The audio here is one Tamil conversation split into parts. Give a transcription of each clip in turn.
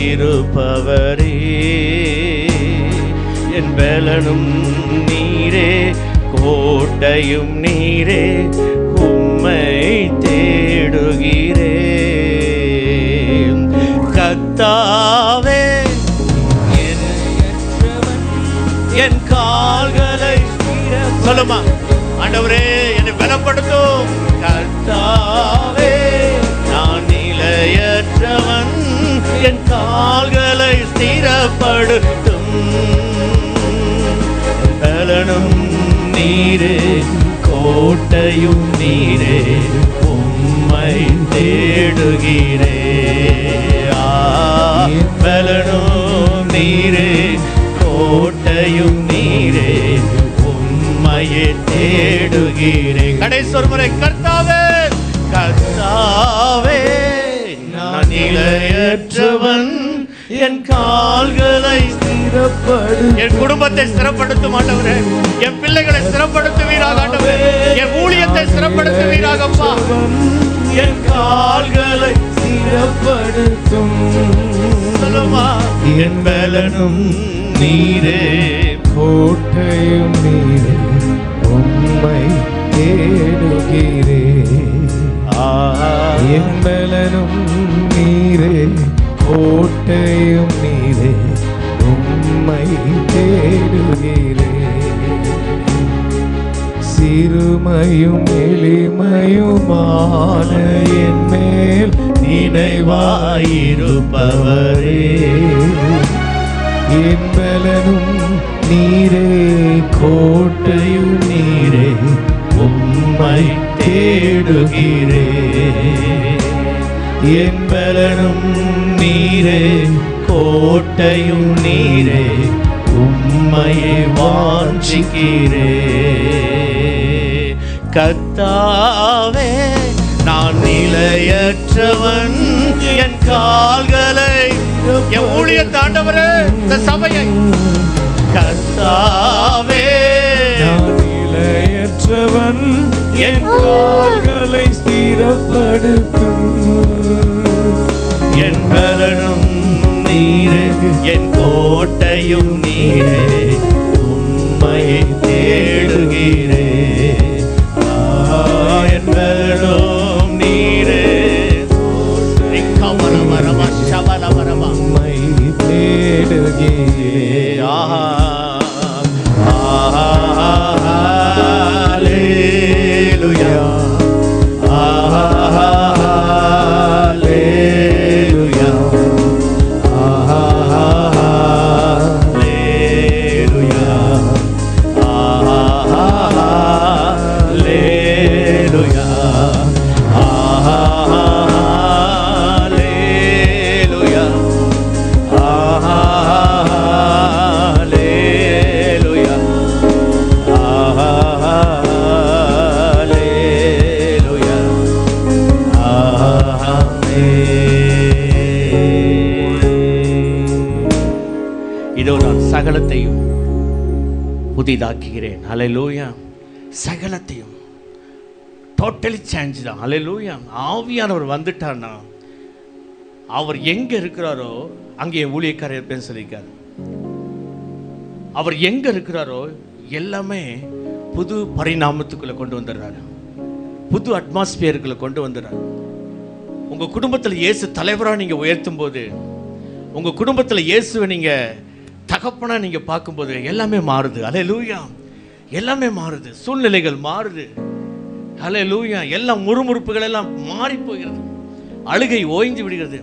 இருப்பவரே, என் பலனும் நீரே, கோட்டையும் நீரே, உம்மை தேடுகிறேன். கர்த்தாவே என் கால்களை சொல்லுமா, ஆண்டவரே என்னை பலப்படுத்தும். கர்த்தாவே நான் நிலையற்றவன், என் கால்களை ஸ்திரப்படுத்தும். பலனும் நீரே, கோட்டையும் நீரே, உம்மை தேடுகிறே. பலனும் நீரே, கோட்டையும் நீரே, உம்மையே தேடுகிறே. கடைசி ஒரு முறை, கர்த்தாவே கர்த்தாவே நான் நிலையற்றவன், என் கால்களை ஸ்திரப்படு. என் குடும்பத்தை ஸ்திரப்படுத்தும் ஆண்டவரே, என் பிள்ளைகளை ஸ்திரப்படுத்துவீராக ஆண்டவரே, என் ஊழியத்தை ஸ்திரப்படுத்துவீராகப்பா. என் கால்களை ஸ்திரப்படுத்தும். சொல்லுமா, என் பலனும் நீரே, கோட்டையும் நீரே, உம்மை தேடுகிறே. என் பலனும் நீரே, கோட்டையும் நீரே, உம்மை தேடுகிறே. சிறுமையும் எளிமையுமான என் மேல் நினைவாயிருப்பவரே, என் பலனும் நீரே, கோட்டையும் நீரே, உம்மை தேடுகிறே. என் பலனும் நீரே, கோட்டையும் நீரே, உம்மையை வாஞ்சிக்கிறே. கர்த்தாவே நான் நிலையற்றவன், என் கால்களை, என் ஊழியத்தை ஆண்டவரே, இந்த சபையை, கர்த்தாவே நான் நிலையற்றவன், என் கால்களை ஸ்திரப்படுத்தும். என் பலனும் நீரே, என் கோட்டையும் நீரே, உம்மையை தேடுகிறே. என் பலனும் நீரே, கவனமரமா சபலமரமா உம்மை தேடுகிறே. ஹல்லேலூயா, ஹல்லேலூயா, ஹல்லேலூயா, ஹல்லேலூயா, ஹல்லேலூயா, ஹல்லேலூயா, ஹல்லேலூயா. இதோ நான் சகலத்தையும் புதிதாக்குகிறேன். ஹல்லேலூயா. சகலத்தையும் டோட்டலி சேஞ்ச் தான். ஹல்லேலூயா. ஆவியானவர் வந்துட்டார்னா அவர் எங்க இருக்கிறாரோ அங்கே ஊழியக்காரர் இருப்பேன்னு சொல்லியிருக்காரு. அவர் எங்க இருக்கிறாரோ எல்லாமே புது பரிணாமத்துக்குள்ள கொண்டு வந்துடுறாரு, புது அட்மாஸ்பியருக்குள்ள கொண்டு வந்துடுறாரு. உங்க குடும்பத்தில் இயேசு தலைவராக நீங்க உயர்த்தும் போது, உங்க குடும்பத்தில் இயேசுவை நீங்க தகப்பனா நீங்க பார்க்கும்போது எல்லாமே மாறுது. ஹல்லேலூயா. எல்லாமே மாறுது, சூழ்நிலைகள் மாறுது. ஹல்லேலூயா. எல்லாம் முறுமுறுப்புகள் எல்லாம் மாறி போகிறது, அழுகை ஓய்ந்து விடுகிறது,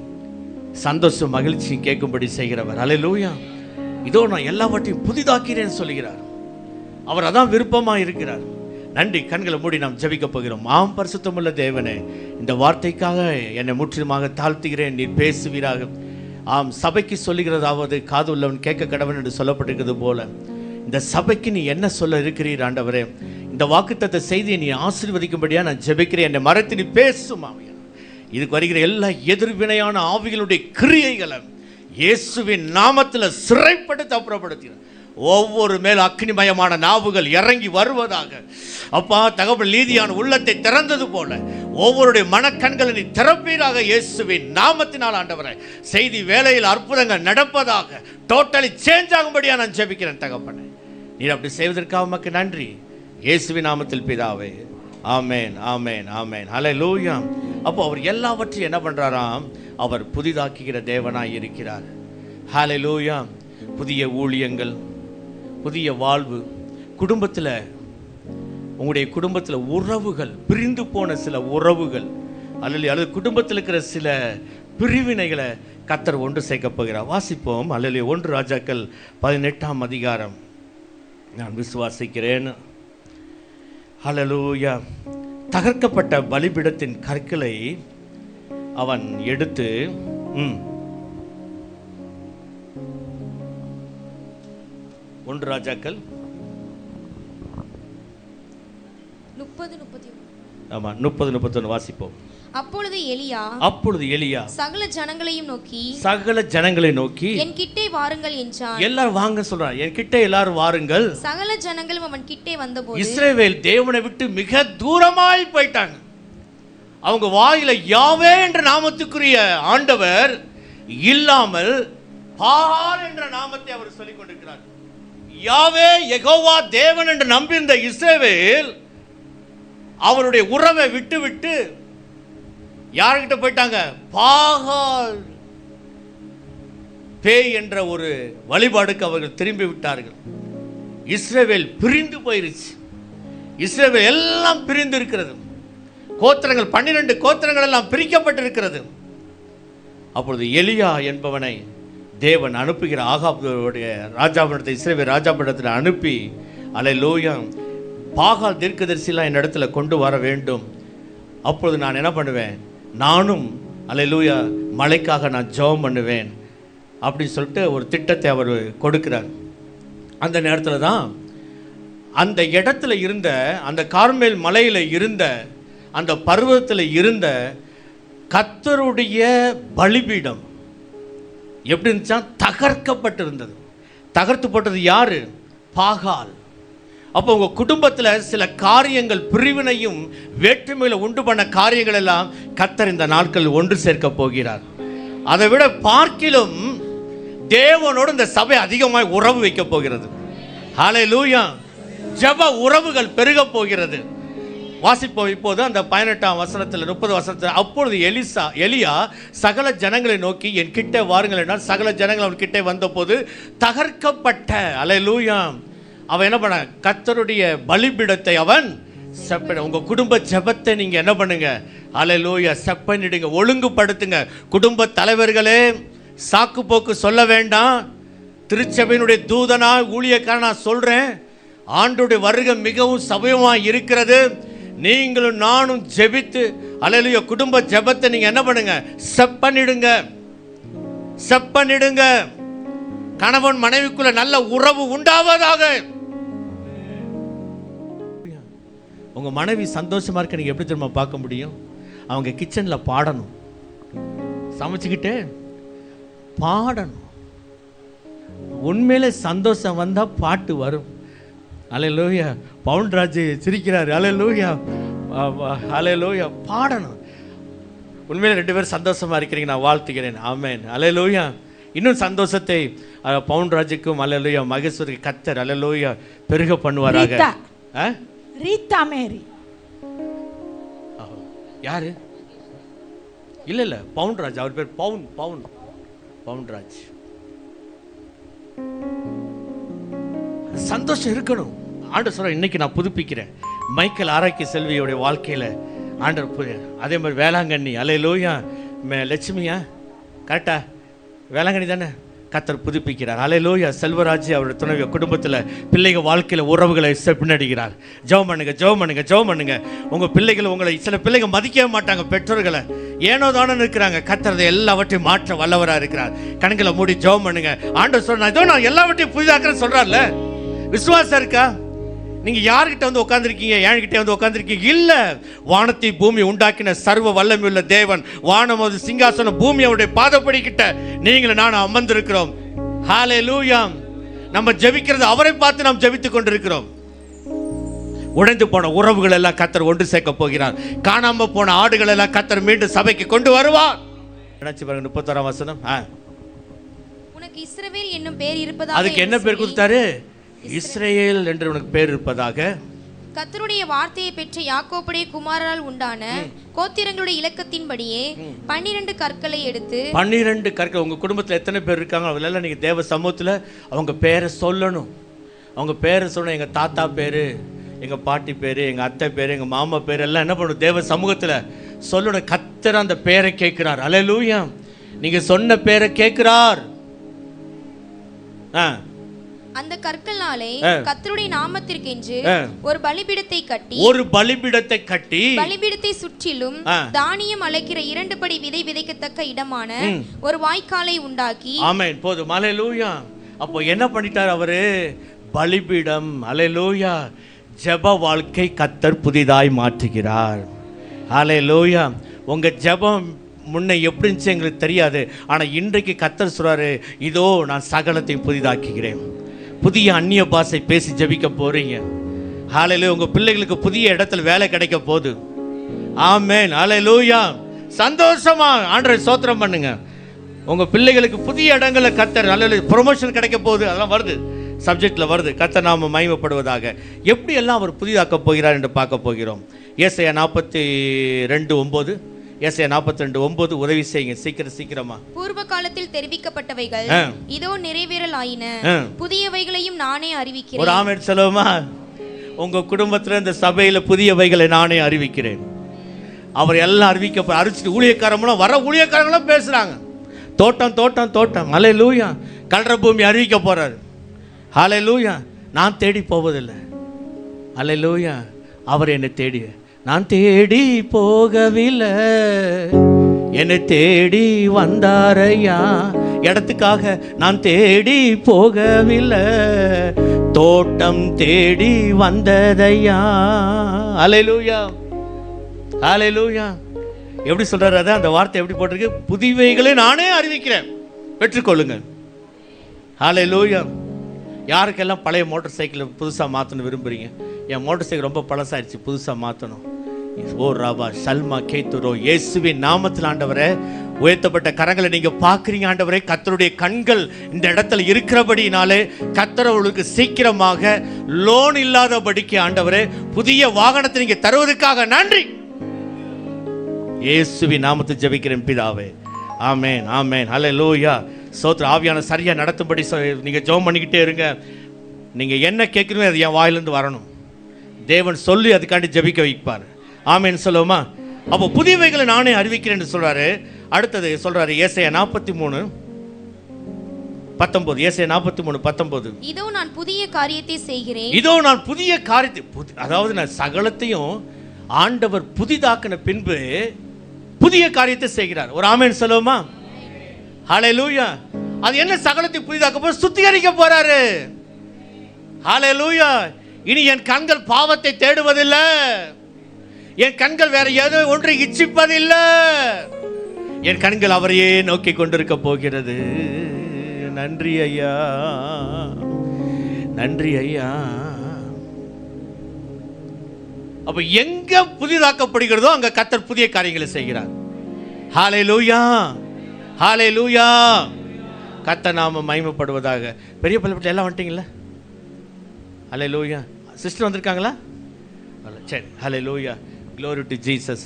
சந்தோஷம் மகிழ்ச்சியும் கேட்கும்படி செய்கிறவர். ஹல்லேலூயா. இதோ நான் எல்லாவற்றையும் புதிதாக்கிறேன்னு சொல்லுகிறார். அவர் அதான் விருப்பமாக இருக்கிறார். நன்றி. கண்களை மூடி நாம் ஜெபிக்க போகிறோம். ஆம் பரிசுத்தமுள்ள தேவனே, இந்த வார்த்தைக்காக என்னை முற்றிலுமாக தாழ்த்துகிறேன். நீர் பேசுவீராக. ஆம், சபைக்கு சொல்லுகிறதாவது காது உள்ளவன் கேட்க கடவன் என்று சொல்லப்பட்டிருக்கிறது போல இந்த சபைக்கு நீ என்ன சொல்ல இருக்கிறீர் ஆண்டவரே? இந்த வாக்குத்தத்த செய்தியை நீ ஆசீர்வதிக்கும்படியா நான் ஜெபிக்கிறேன். என்னை மறைத்து நீ பேசும் ஆவியா. இதுக்கு வருகிற எல்லா எதிர்வினையான ஆவிகளுடைய கிரியைகளை இயேசுவின் நாமத்தில் சிறைப்படுத்த அப்புறப்படுத்தின ஒவ்வொரு மேல் அக்னிமயமான நாவுகள் இறங்கி வருவதாக. அப்பா, தகவல் நீதியான உள்ளத்தை திறந்தது போல ஒவ்வொருடைய மனக்கண்களை நீ திறப்பீராக இயேசுவின் நாமத்தினால் ஆண்டவரே. செய்தி வேளையில் அற்புதங்கள் நடப்பதாக, டோட்டலி சேஞ்ச் ஆகும்படியா நான் ஜெபிக்கிறேன் தகப்பனே. நீர் அப்படி செய்வதற்காக உமக்கு நன்றி, இயேசுவின் நாமத்தில் பிதாவே. ஆமென், ஆமென், ஆமென். ஹல்லேலூயா. அப்போ அவர் எல்லாவற்றையும் என்ன பண்றாராம்? அவர் புதிதாக்குகிற தேவனாய் இருக்கிறார். ஹல்லேலூயா. புதிய ஊழியங்கள், புதிய வாழ்வு, குடும்பத்தில், உங்களுடைய குடும்பத்தில் உறவுகள், பிரிந்து போன சில உறவுகள் அல்லது குடும்பத்தில் இருக்கிற சில பிரிவினைகளை கர்த்தர் ஒன்று சேர்க்கப் போகிறார். வாசிப்போம். அல்லது 1 ராஜாக்கள் 18ஆம் அதிகாரம். நான் விசுவாசிக்கிறேன். ஹல்லேலூயா. தகர்க்கப்பட்ட பலிபீடத்தின் கற்களை அவன் எடுத்து 1 ராஜாக்கள் 30-31 வாசிப்போம். அப்பொழுது எலியா சகல ஜனங்களை நோக்கி என் கிட்டே வாருங்கள் என்றான். எல்லாரும் வாங்க சொல்றான். என் கிட்டே எல்லாரும் வாருங்கள். சகல ஜனங்களும் அவன் கிட்டே வந்தபோது இஸ்ரவேல் தேவனை விட்டு மிக தூரமாய் போயிட்டாங்க. அவங்க வாயில யாவே என்ற நாமத்துக்குரிய ஆண்டவர் இல்லாமல் பாகால் என்ற நாமத்தை அவர் சொல்லிக் கொண்டிருக்கிறார். யாவே யெகோவா தேவன் என்று நம்பியிருந்த இஸ்ரவேல் அவருடைய உறவை விட்டு விட்டு யார்கிட்ட போயிட்டாங்க? பாகால் பேய் என்ற ஒரு வழிபாடுக்கு அவர்கள் திரும்பி விட்டார்கள். இஸ்ரவேல் பிரிந்து போயிருச்சு. இஸ்ரவேல் எல்லாம் பிரிந்து இருக்கிறது. கோத்திரங்கள் 12 கோத்திரங்கள் எல்லாம் பிரிக்கப்பட்டிருக்கிறது. அப்பொழுது எலியா என்பவனை தேவன் அனுப்புகிற ஆகாபுடைய ராஜாவிடத்தை இஸ்ரவேல் ராஜாவிடத்தில் அனுப்பி, அல்லேலூயா, பாகால் தீர்க்கதரிசிலாம் என் இடத்துல கொண்டு வர வேண்டும். அப்பொழுது நான் என்ன பண்ணுவேன்? நானும் அல்லேலூயா மழைக்காக நான் ஜெபம் பண்ணுவேன் அப்படின்னு சொல்லிட்டு ஒரு திட்டத்தை அவர் கொடுக்கிறார். அந்த நேரத்தில் தான் அந்த இடத்துல இருந்த, அந்த கார்மேல் மலையில் இருந்த, அந்த பர்வதத்தில் இருந்த கர்த்தருடைய பலிபீடம் எப்படி இருந்துச்சா? தகர்க்கப்பட்டிருந்தது. தகர்த்து போட்டது யாரு? பாகால். அப்போ உங்கள் குடும்பத்தில் சில காரியங்கள், பிரிவினையும் வேற்றுமையில் உண்டு பண்ண காரியங்கள் எல்லாம் கர்த்தர் இந்த நாட்கள் ஒன்று சேர்க்க போகிறார். அதை விட பார்க்கிலும் தேவனோடு இந்த சபை அதிகமாக உறவு வைக்க போகிறது. ஹல்லேலூயா. ஜெப உறவுகள் பெருக போகிறது. வாசிப்போம் இப்போது அந்த 18ஆம் வசனத்தில் 30 வசனத்தில். அப்பொழுது எலியா சகல ஜனங்களை நோக்கி என் கிட்டே வாருங்கள் என்றால் சகல ஜனங்கள் அவன் கிட்டே வந்தபோது தகர்க்கப்பட்ட, அல்லேலூயா, அவன் என்ன பண்ண? கர்த்தருடைய பலிபீடத்தை அவன் செப்ப. உங்க குடும்ப ஜெபத்தை நீங்க என்ன பண்ணுங்க? அல்லேலூயா, செப்பனிடுங்க, ஒழுங்குபடுத்துங்க. குடும்ப தலைவர்களே, சாக்கு போக்கு சொல்ல வேண்டாம். திருச்சபையினுடைய தூதனா, ஊழியக்காரனா சொல்றேன், ஆண்டுடைய வருகை மிகவும் சமயமாக இருக்கிறது. நீங்களும் நானும் ஜெபித்து, அல்லேலூயா, குடும்ப ஜெபத்தை நீங்க என்ன பண்ணுங்க? செப்பனிடுங்க, செப்பனிடுங்க. கணவன் மனைவிக்குள்ள நல்ல உறவு உண்டாவதாக. உங்க மனைவி சந்தோஷமா இருக்க நீங்க எப்படி திரும்ப பார்க்க முடியும்? அவங்க கிச்சன்ல பாடணும், சமைச்சுக்கிட்டு பாடணும். உண்மையிலே சந்தோஷம் வந்தா பாட்டு வரும். அல்லேலூயா. பவுன்ராஜ் சிரிக்கிறாரு. அல்லேலூயா, அல்லேலூயா. பாடணும். உண்மையிலே 2 பேரும் சந்தோஷமா இருக்கிறீங்க, நான் வாழ்த்துகிறேன். ஆமென். அல்லேலூயா. இன்னும் சந்தோஷத்தை பவுன்ராஜுக்கும் அல்லேலூயா மகேஸ்வரி கர்த்தர் அல்லேலூயா பெருக பண்ணுவாராக. ரீதா மேரி யாரு? இல்ல பவுன்ராஜ், அவர் பேர் பவுன்ராஜ். சந்தோஷம் இருக்கணும். ஆண்டவர் சொல்ற, இன்னைக்கு நான் புதுப்பிக்கிறேன். மைக்கேல் ஆரோக்கிய செல்வியோடைய வாழ்க்கையில ஆண்டவர். அதே மாதிரி வேளாங்கண்ணி, அல்லேலூயா, லட்சுமியா, கரெக்டா? வேளாங்கண்ணி தானே? கர்த்தர் புதுப்பிக்கிறார். அல்லேலூயா. செல்வராஜ் அவருடைய துணை குடும்பத்தில் பிள்ளைகள் வாழ்க்கையில் உறவுகளை பின்னடிக்கிறார். ஜெபம் பண்ணுங்க, ஜெபம் பண்ணுங்க, ஜெபம் பண்ணுங்க. உங்கள் பிள்ளைகள், உங்களை சில பிள்ளைகள் மதிக்கவே மாட்டாங்க, பெற்றோர்களை ஏனோ தானே இருக்கிறாங்க. கர்த்தர் எல்லாவற்றையும் மாற்ற வல்லவராக இருக்கிறார். கண்களை மூடி ஜெபம் பண்ணுங்க. ஆண்டவர் சொல்றேன், இதோ நான் எல்லாவற்றையும் புதிதாக்குறேன்னு சொல்றாருல. விசுவாசம் இருக்கா? நீங்க யார்கிட்ட வந்து உட்கார்ந்துருக்கீங்க? என்கிட்ட வந்து உட்கார்ந்துருக்கீங்க? இல்ல, வானத்தை பூமி உண்டாக்கின சர்வ வல்லமையுள்ள தேவன், வானம் அது சிங்காசனம், பூமி அவருடைய பாதப்படிக்கிட்ட நீங்களும் நானும் அமர்ந்திருக்கிறோம். ஹல்லேலூயா. நம்ம ஜெபிக்கிறது அவரை பார்த்து நாம் ஜெபித்துக் கொண்டிருக்கிறோம். உடைந்து போன உறவுகள் எல்லாம் கர்த்தர் ஒன்று சேர்க்க போகிறார். காணாம போன ஆடுகள் எல்லாம் கர்த்தர் மீண்டும் சபைக்கு கொண்டு வருவார். நினைச்சு பாருங்க 31ஆம் வசனம். உனக்கு இஸ்ரவேல் என்னும் பேர் இருப்பதாக. அதுக்கு என்ன பேர் கொடுத்தாரு? இஸ்ரவேல் என்று உனக்கு பேர் இருப்பதாக. கர்த்தருடைய வார்த்தையை பெற்ற யாக்கோபுடைய குமாரரால் உண்டான கோத்திரங்களுடைய இலக்கத்தின்படியே 12 கற்களை எடுத்து. 12 கற்கள். உங்க குடும்பத்தில் எத்தனை பேர் இருக்காங்க அவங்களெல்லாம் நீங்க தேவ சமூகத்தில் அவங்க பேரை சொல்லணும். அவங்க பேரை சொன்ன எங்க தாத்தா பேரு, எங்க பாட்டி பேரு, எங்க அத்தை பேரு, எங்க மாமா பேரு எல்லாம் என்ன பண்ணணும்? தேவ சமூகத்தில் சொல்லணும். கர்த்தர் அந்த பேரை கேட்கிறார். அல்லேலூயா. நீங்க சொன்ன பேரை கேட்கிறார். அந்த கற்களாலே கர்த்தருடைய நாமத்திற்கென்று ஒரு பலிபீடத்தை கட்டி பலிபீடத்தை சுற்றிலும் தானியம் அழைக்கிற 2 படி விதை விதைக்கத்தக்க இடமான ஒரு வாய்க்காலை உண்டாக்கி. ஆமென். போதும். அல்லேலூயா. அப்போ என்ன பண்ணிட்டார் அவரு? பலிபீடம். அல்லேலூயா. ஜெப வாழ்க்கை கர்த்தர் புதிதாய் மாற்றுகிறார். அல்லேலூயா. உங்க ஜெபம் முன்ன எப்படி இருந்துச்சு எங்களுக்கு தெரியாது. ஆனால் இன்றைக்கு கர்த்தர் சொல்றாரு, இதோ நான் சகலத்தையும் புதிதாக்குகிறேன். புதிய அந்நிய பாஷை பேசி ஜெபிக்க போறீங்க. ஹalleluya. உங்க பிள்ளைகளுக்கு புதிய இடத்துல வேலை கிடைக்க போகுது. ஆமென். ஹalleluya. சந்தோஷமா ஆண்டவரை ஸ்தோத்திரம் பண்ணுங்க. உங்க பிள்ளைகளுக்கு புதிய இடங்கள்ல கர்த்தர் நல்ல ப்ரொமோஷன் கிடைக்க போகுது. அதெல்லாம் வருது, சப்ஜெக்ட்ல வருது. கர்த்தர் நாம மகிமைப்படுவதாக. எப்படி எல்லாம் அவர் புதிதாக்க போகிறார் என்று பார்க்க போகிறோம். ஏசாயா 42:9. ஏசாயா 42:9. உதவி செய்யுங்க சீக்கிரமா. பூர்வ காலத்தில் தெரிவிக்கப்பட்டவைகள் இதோ நிறைவேறல் ஆயின, புதியவைகளையும் நானே அறிவிக்கிறேன். ஒரு ஆமென் சொல்லுமா? உங்க குடும்பத்துல இந்த சபையில புதியவைகளை நானே அறிவிக்கிறேன். அவர் எல்லாம் அறிவிச்சிட்டு ஊழியக்காரங்களும் வர ஊழியக்காரங்களும் பேசுறாங்க. தோட்டம். அல்லேலூயா. கல்ற பூமி அறிவிக்க போறாரு. அல்லேலூயா. நான் தேடி போவதில்லை. அல்லேலூயா. அவர் என்னை தேடி, நான் தேடி போகவில்லை, என்னை தேடி வந்தாரையா. இடத்துக்காக நான் தேடி போகவில்லை, தோட்டம் தேடி வந்ததையா. அல்லேலூயா. அல்லேலூயா. எப்படி சொல்றாரு? அதான் அந்த வார்த்தை எப்படி போட்டிருக்கு? புதியவைகளை நானே அறிவிக்கிறேன், பெற்றுக்கொள்ளுங்க. அல்லேலூயா. யாருக்கெல்லாம் பழைய மோட்டார் சைக்கிளை புதுசாக மாற்றணும் விரும்புகிறீங்க? என் மோட்டார் சைக்கிள் ரொம்ப பழசாயிடுச்சு, புதுசாக மாற்றணும். ஓ ராபா சல்மா கேத்துரோ. இயேசுவின் நாமத்தில் ஆண்டவரே, உயர்த்தப்பட்ட கரங்களை நீங்க பார்க்குறீங்க ஆண்டவரே. கர்த்தருடைய கண்கள் இந்த இடத்துல இருக்கிறபடினாலே கர்த்தர் அவர்களுக்கு சீக்கிரமாக லோன் இல்லாதபடிக்கு ஆண்டவரே புதிய வாகனத்தை நீங்க தருவதற்காக நன்றி. இயேசுவின் நாமத்தில் ஜெபிக்கிறேன் பிதாவே. ஆமென். ஆமென். அல்லேலூயா. ஸ்தோத்திரம். ஆவியான சரியா நடத்தும்படி நீங்க ஜெபம் பண்ணிக்கிட்டே இருங்க. நீங்க என்ன கேட்குறீங்க அது என் வாயிலிருந்து வரணும். தேவன் சொல்லி அதுக்காண்டி ஜெபிக்க வைப்பார். ஆமென் சொல்லுவோமா? அப்போ புதியவைகளை நானே அறிவிக்கிறேன் சொல்றாரு. அடுத்தது சொல்றாரு ஏசாயா 43:19. ஏசாயா 43:19. இதோ நான் புதிய காரியத்தை செய்கிறேன். இதோ நான் புதிய காரியத்தை, அதாவது நான் சகலத்தையும் ஆண்டவர் புதிதாக்கின பின்பு புதிய காரியத்தை செய்கிறார். ஒரு ஆமென் சொல்லுவோமா? ஹல்லேலூயா. அது என்ன? சகலத்தை புதிதாக்க போற, சுத்திகரிக்க போறாரு. ஹல்லேலூயா. இனி என் கண்கள் பாவத்தை தேடுவதில்லை, என் கண்கள் வேற ஏதோ ஒன்றை இச்சிப்பதில்லை, என் கண்கள் அவரையே நோக்கி கொண்டிருக்க போகிறது. நன்றி ஐயா, நன்றி ஐயா. அப்ப எங்க புதிதாக்கப்படுகிறதோ அங்க கர்த்தர் புதிய காரியங்களை செய்கிறார். ஹல்லேலூயா. ஹல்லேலூயா. கர்த்தர் நாம மகிமைப்படுவதாக. பெரிய பள்ளிப்பட்டில் எல்லாம் வந்துட்டீங்களா? ஹல்லேலூயா. சிஸ்டர் வந்திருக்காங்களா? சரி. ஹல்லேலூயா. Glory to Jesus.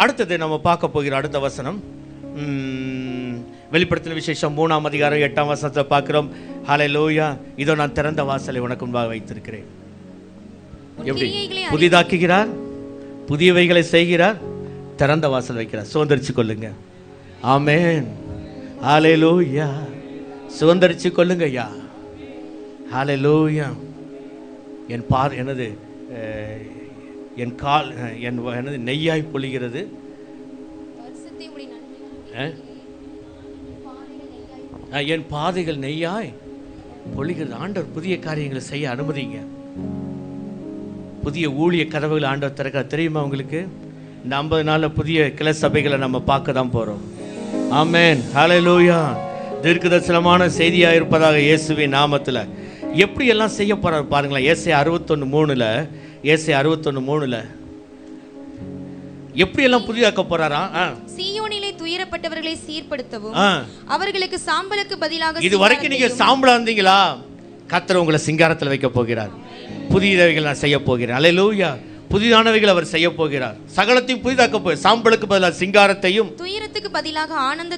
அடுத்தது நம்ம பார்க்க போகிற அடுத்த வசனம் வெளிப்படுத்தின விசேஷம் 3ஆம் அதிகாரம் 8ஆம் வசனத்தை பார்க்கிறோம். ஹல்லேலூயா. இதோ நான் திறந்த வாசலை உனக்கு முன்பாக வைத்திருக்கிறேன். எப்படி புதிதாக்குகிறார், புதியவைகளை செய்கிறார், திறந்த வாசல் வைக்கிறார். சுதந்திரிச்சு கொள்ளுங்க. ஆமென். ஹல்லேலூயா. சுதந்திரிச்சு கொள்ளுங்க ஐயா. ஹல்லேலூயா. என் என்னது என் கால் என்னது நெய்யாய் பொழிகிறது. என் பாதைகள் நெய்யாய் பொழிகிறது. ஆண்டவர் புதிய காரியங்களை செய்ய அனுமதிங்க. புதிய ஊழிய கதவுகளை ஆண்டவர் திறக்க தெரியுமா உங்களுக்கு? இந்த 50 நாளில் புதிய கிளை சபைகளை நம்ம பார்க்க தான் போகிறோம். ஆமென். ஹல்லேலூயா. தீர்க்கதரிசனமான செய்தியாக இருப்பதாக இயேசுவின் நாமத்தில் எப்படி எல்லாம் செய்ய போகிறார் பாருங்களேன். ஏசாயா 61:3 ஏசாயா 61:3 எப்படி எல்லாம் புதிதாக்க போறாராம்? சீயோனிலே துயரப்பட்டவர்களை சீர்படுத்தவும் அவர்களுக்கு சாம்பலுக்கு பதிலாக இது வரைக்கும் நீங்க சாம்பலா இருந்தீங்களா? கர்த்தர் உங்களை சிங்காரத்தில் வைக்க போகிறார். புதியவைகள் நான் செய்ய போகிறேன். அல்லேலூயா. புதிதானவைகள் அவர் செய்ய போகிறார். சகலத்தையும் புதிதாக்க போகிறார். சாம்பலுக்கு பதிலாக சிங்காரத்தையும், துயரத்துக்கு பதிலாக ஆனந்த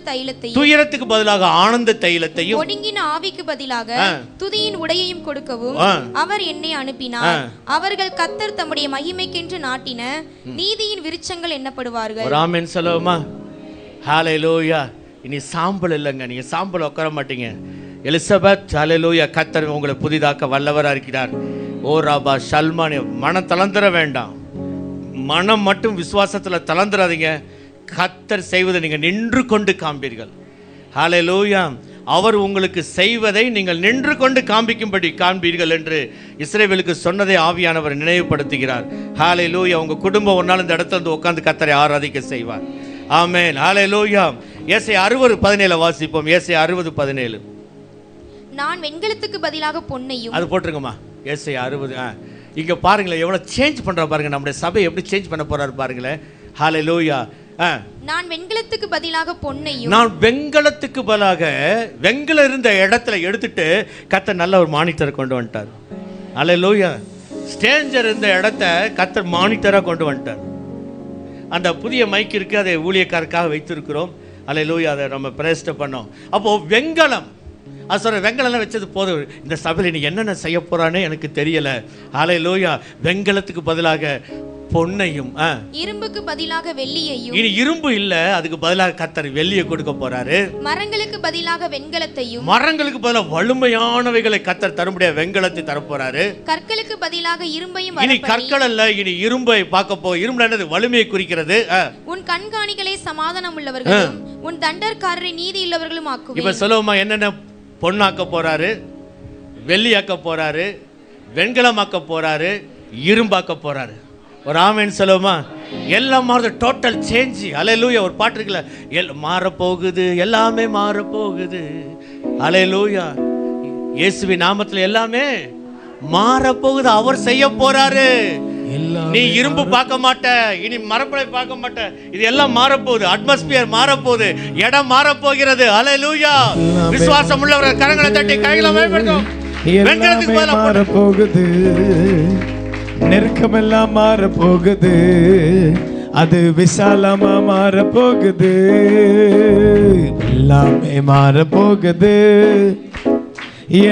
தைலத்தையும், ஒடுங்கின ஆவிக்கு பதிலாக துதியின் உடையையும் கொடுக்கவும் அவர் என்னை அனுப்பினார். அவர்கள் கர்த்தர் தம்முடைய மகிமைக்கென்று நாட்டின நீதியின் விருட்சங்கள் எண்ணப்படுவார்கள். ஒரு ஆமென் சொல்லுவோமா? ஹல்லேலூயா. இனி சாம்பல் இல்லைங்க, நீங்க சாம்பல் உட்கார மாட்டீங்க. எலிசபெத், ஹல்லேலூயா, கர்த்தர் உங்களை புதிதாக்க வல்லவராக இருக்கிறார். ஓ ராபா ஷல்மானி, மனம் தளர்ந்துட வேண்டாம். மனம் மட்டும் விசுவாசத்தில் தளர்ந்துடாதீங்க. கர்த்தர் செய்வதை நீங்கள் நின்று கொண்டு காண்பீர்கள். ஹல்லேலூயா. அவர் உங்களுக்கு செய்வதை நீங்கள் நின்று கொண்டு காண்பீர்கள் என்று இஸ்ரவேலுக்கு சொன்னதை ஆவியானவர் நினைவுபடுத்துகிறார். ஹல்லேலூயா. உங்க குடும்பம் ஒரு நாள் இந்த இடத்துல வந்து உட்கார்ந்து கர்த்தரை ஆராதிக்க செய்வார். ஆமென். ஹல்லேலூயா. ஏசாயா 60:17 வாசிப்போம். ஏசாயா 60:17. நான் வெண்கலத்துக்கு பதிலாக பொன்னையும், அது போட்டுருங்கம்மா. ஏசாயா 60. இங்க பாருங்களேன் எவ்வளவு சேஞ்ச் பண்றா பாருங்க. நம்முடைய சபை எப்படி சேஞ்ச் பண்ண போறாரு பாருங்களேன். ஹல்லேலூயா. நான் வெண்கலத்துக்கு பதிலாக பொன்னையும், நான் வெண்கலத்துக்கு பதிலாக வெண்கலம் இருந்த இடத்துல எடுத்துட்டு கர்த்தர் நல்ல ஒரு மானிட்டரை கொண்டு வந்துட்டார். ஹல்லேலூயா. ஸ்டேஞ்சர் இருந்த இடத்த கர்த்தர் மானிட்டரா கொண்டு வந்துட்டார். அந்த புதிய மைக் இருக்கு, அதை ஊழியக்காரருக்காக வைத்திருக்கிறோம். ஹல்லேலூயா. அதை நம்ம பிரேஸ்ட் பண்ணோம். அப்போ வெண்கலம், அது சொல்ற வெண்கலம் வச்சது போதும். இந்த சபையில் நீ என்னென்ன செய்ய போறானே எனக்கு தெரியல. ஹல்லேலூயா. வெண்கலத்துக்கு பதிலாக பொன்னையும், இரும்புக்கு பதிலாக வெள்ளியையும், இனி இரும்பு இல்ல, அதுக்கு பதிலாக கர்த்தர் வெள்ளியை கொடுக்க போறாரு. மரங்களுக்கு பதிலாக வெண்கலத்தையும், மரங்களுக்கு பதிலாக வலிமையானவைகளை கர்த்தர் தரும்படியா வெண்கலத்தை தர போறாரு. கற்களுக்கு பதிலாக இரும்பையும், இனி கற்கள் அல்ல, இனி இரும்பை பார்க்க போ. இரும்பு என்னது? வலிமையை குறிக்கிறது. உன் கண்காணிகளை சமாதானம் உள்ளவர்களும் உன் தண்டற்காரரை நீதி உள்ளவர்களும் ஆக்குவேன். இப்ப சொல்லுவோமா என்னென்ன பொன்னாக்க போறாரு, வெள்ளியாக்க போறாரு, வெண்கலமாக்க போறாரு, இரும்பாக்க போறாரு. ஒரு ஆமென் சொல்லுவோமா? எல்லாம் மாறுது. Total change. ஹல்லேலூயா. ஒரு பாட்டு இருக்குல்ல, மாறப்போகுது, எல்லாமே மாறப்போகுது. ஹல்லேலூயா. இயேசுவின் நாமத்தில் எல்லாமே மாறப்போகுது. அவர் செய்ய போறாரு. நீ இரும்பு பார்க்க மாட்ட, இனி மரப்படை பார்க்க மாட்ட. இது எல்லாம் மாறப்போகுது. அட்மாஸ்பியர் மாறப்போகுது, இடம் மாறப்போகிறது. ஹல்லேலூயா. விசுவாசம் உள்ளவர்கள் கரங்களை தட்டி கைகளை மேம்படுத்தும். வெண்கலத்துக்கு பதிலா மாறப்போகுது, நெருக்கமெல்லாம் மாறப்போகுது, அது விசாலமா மாறப்போகுது, எல்லாமே மாறப்போகுது,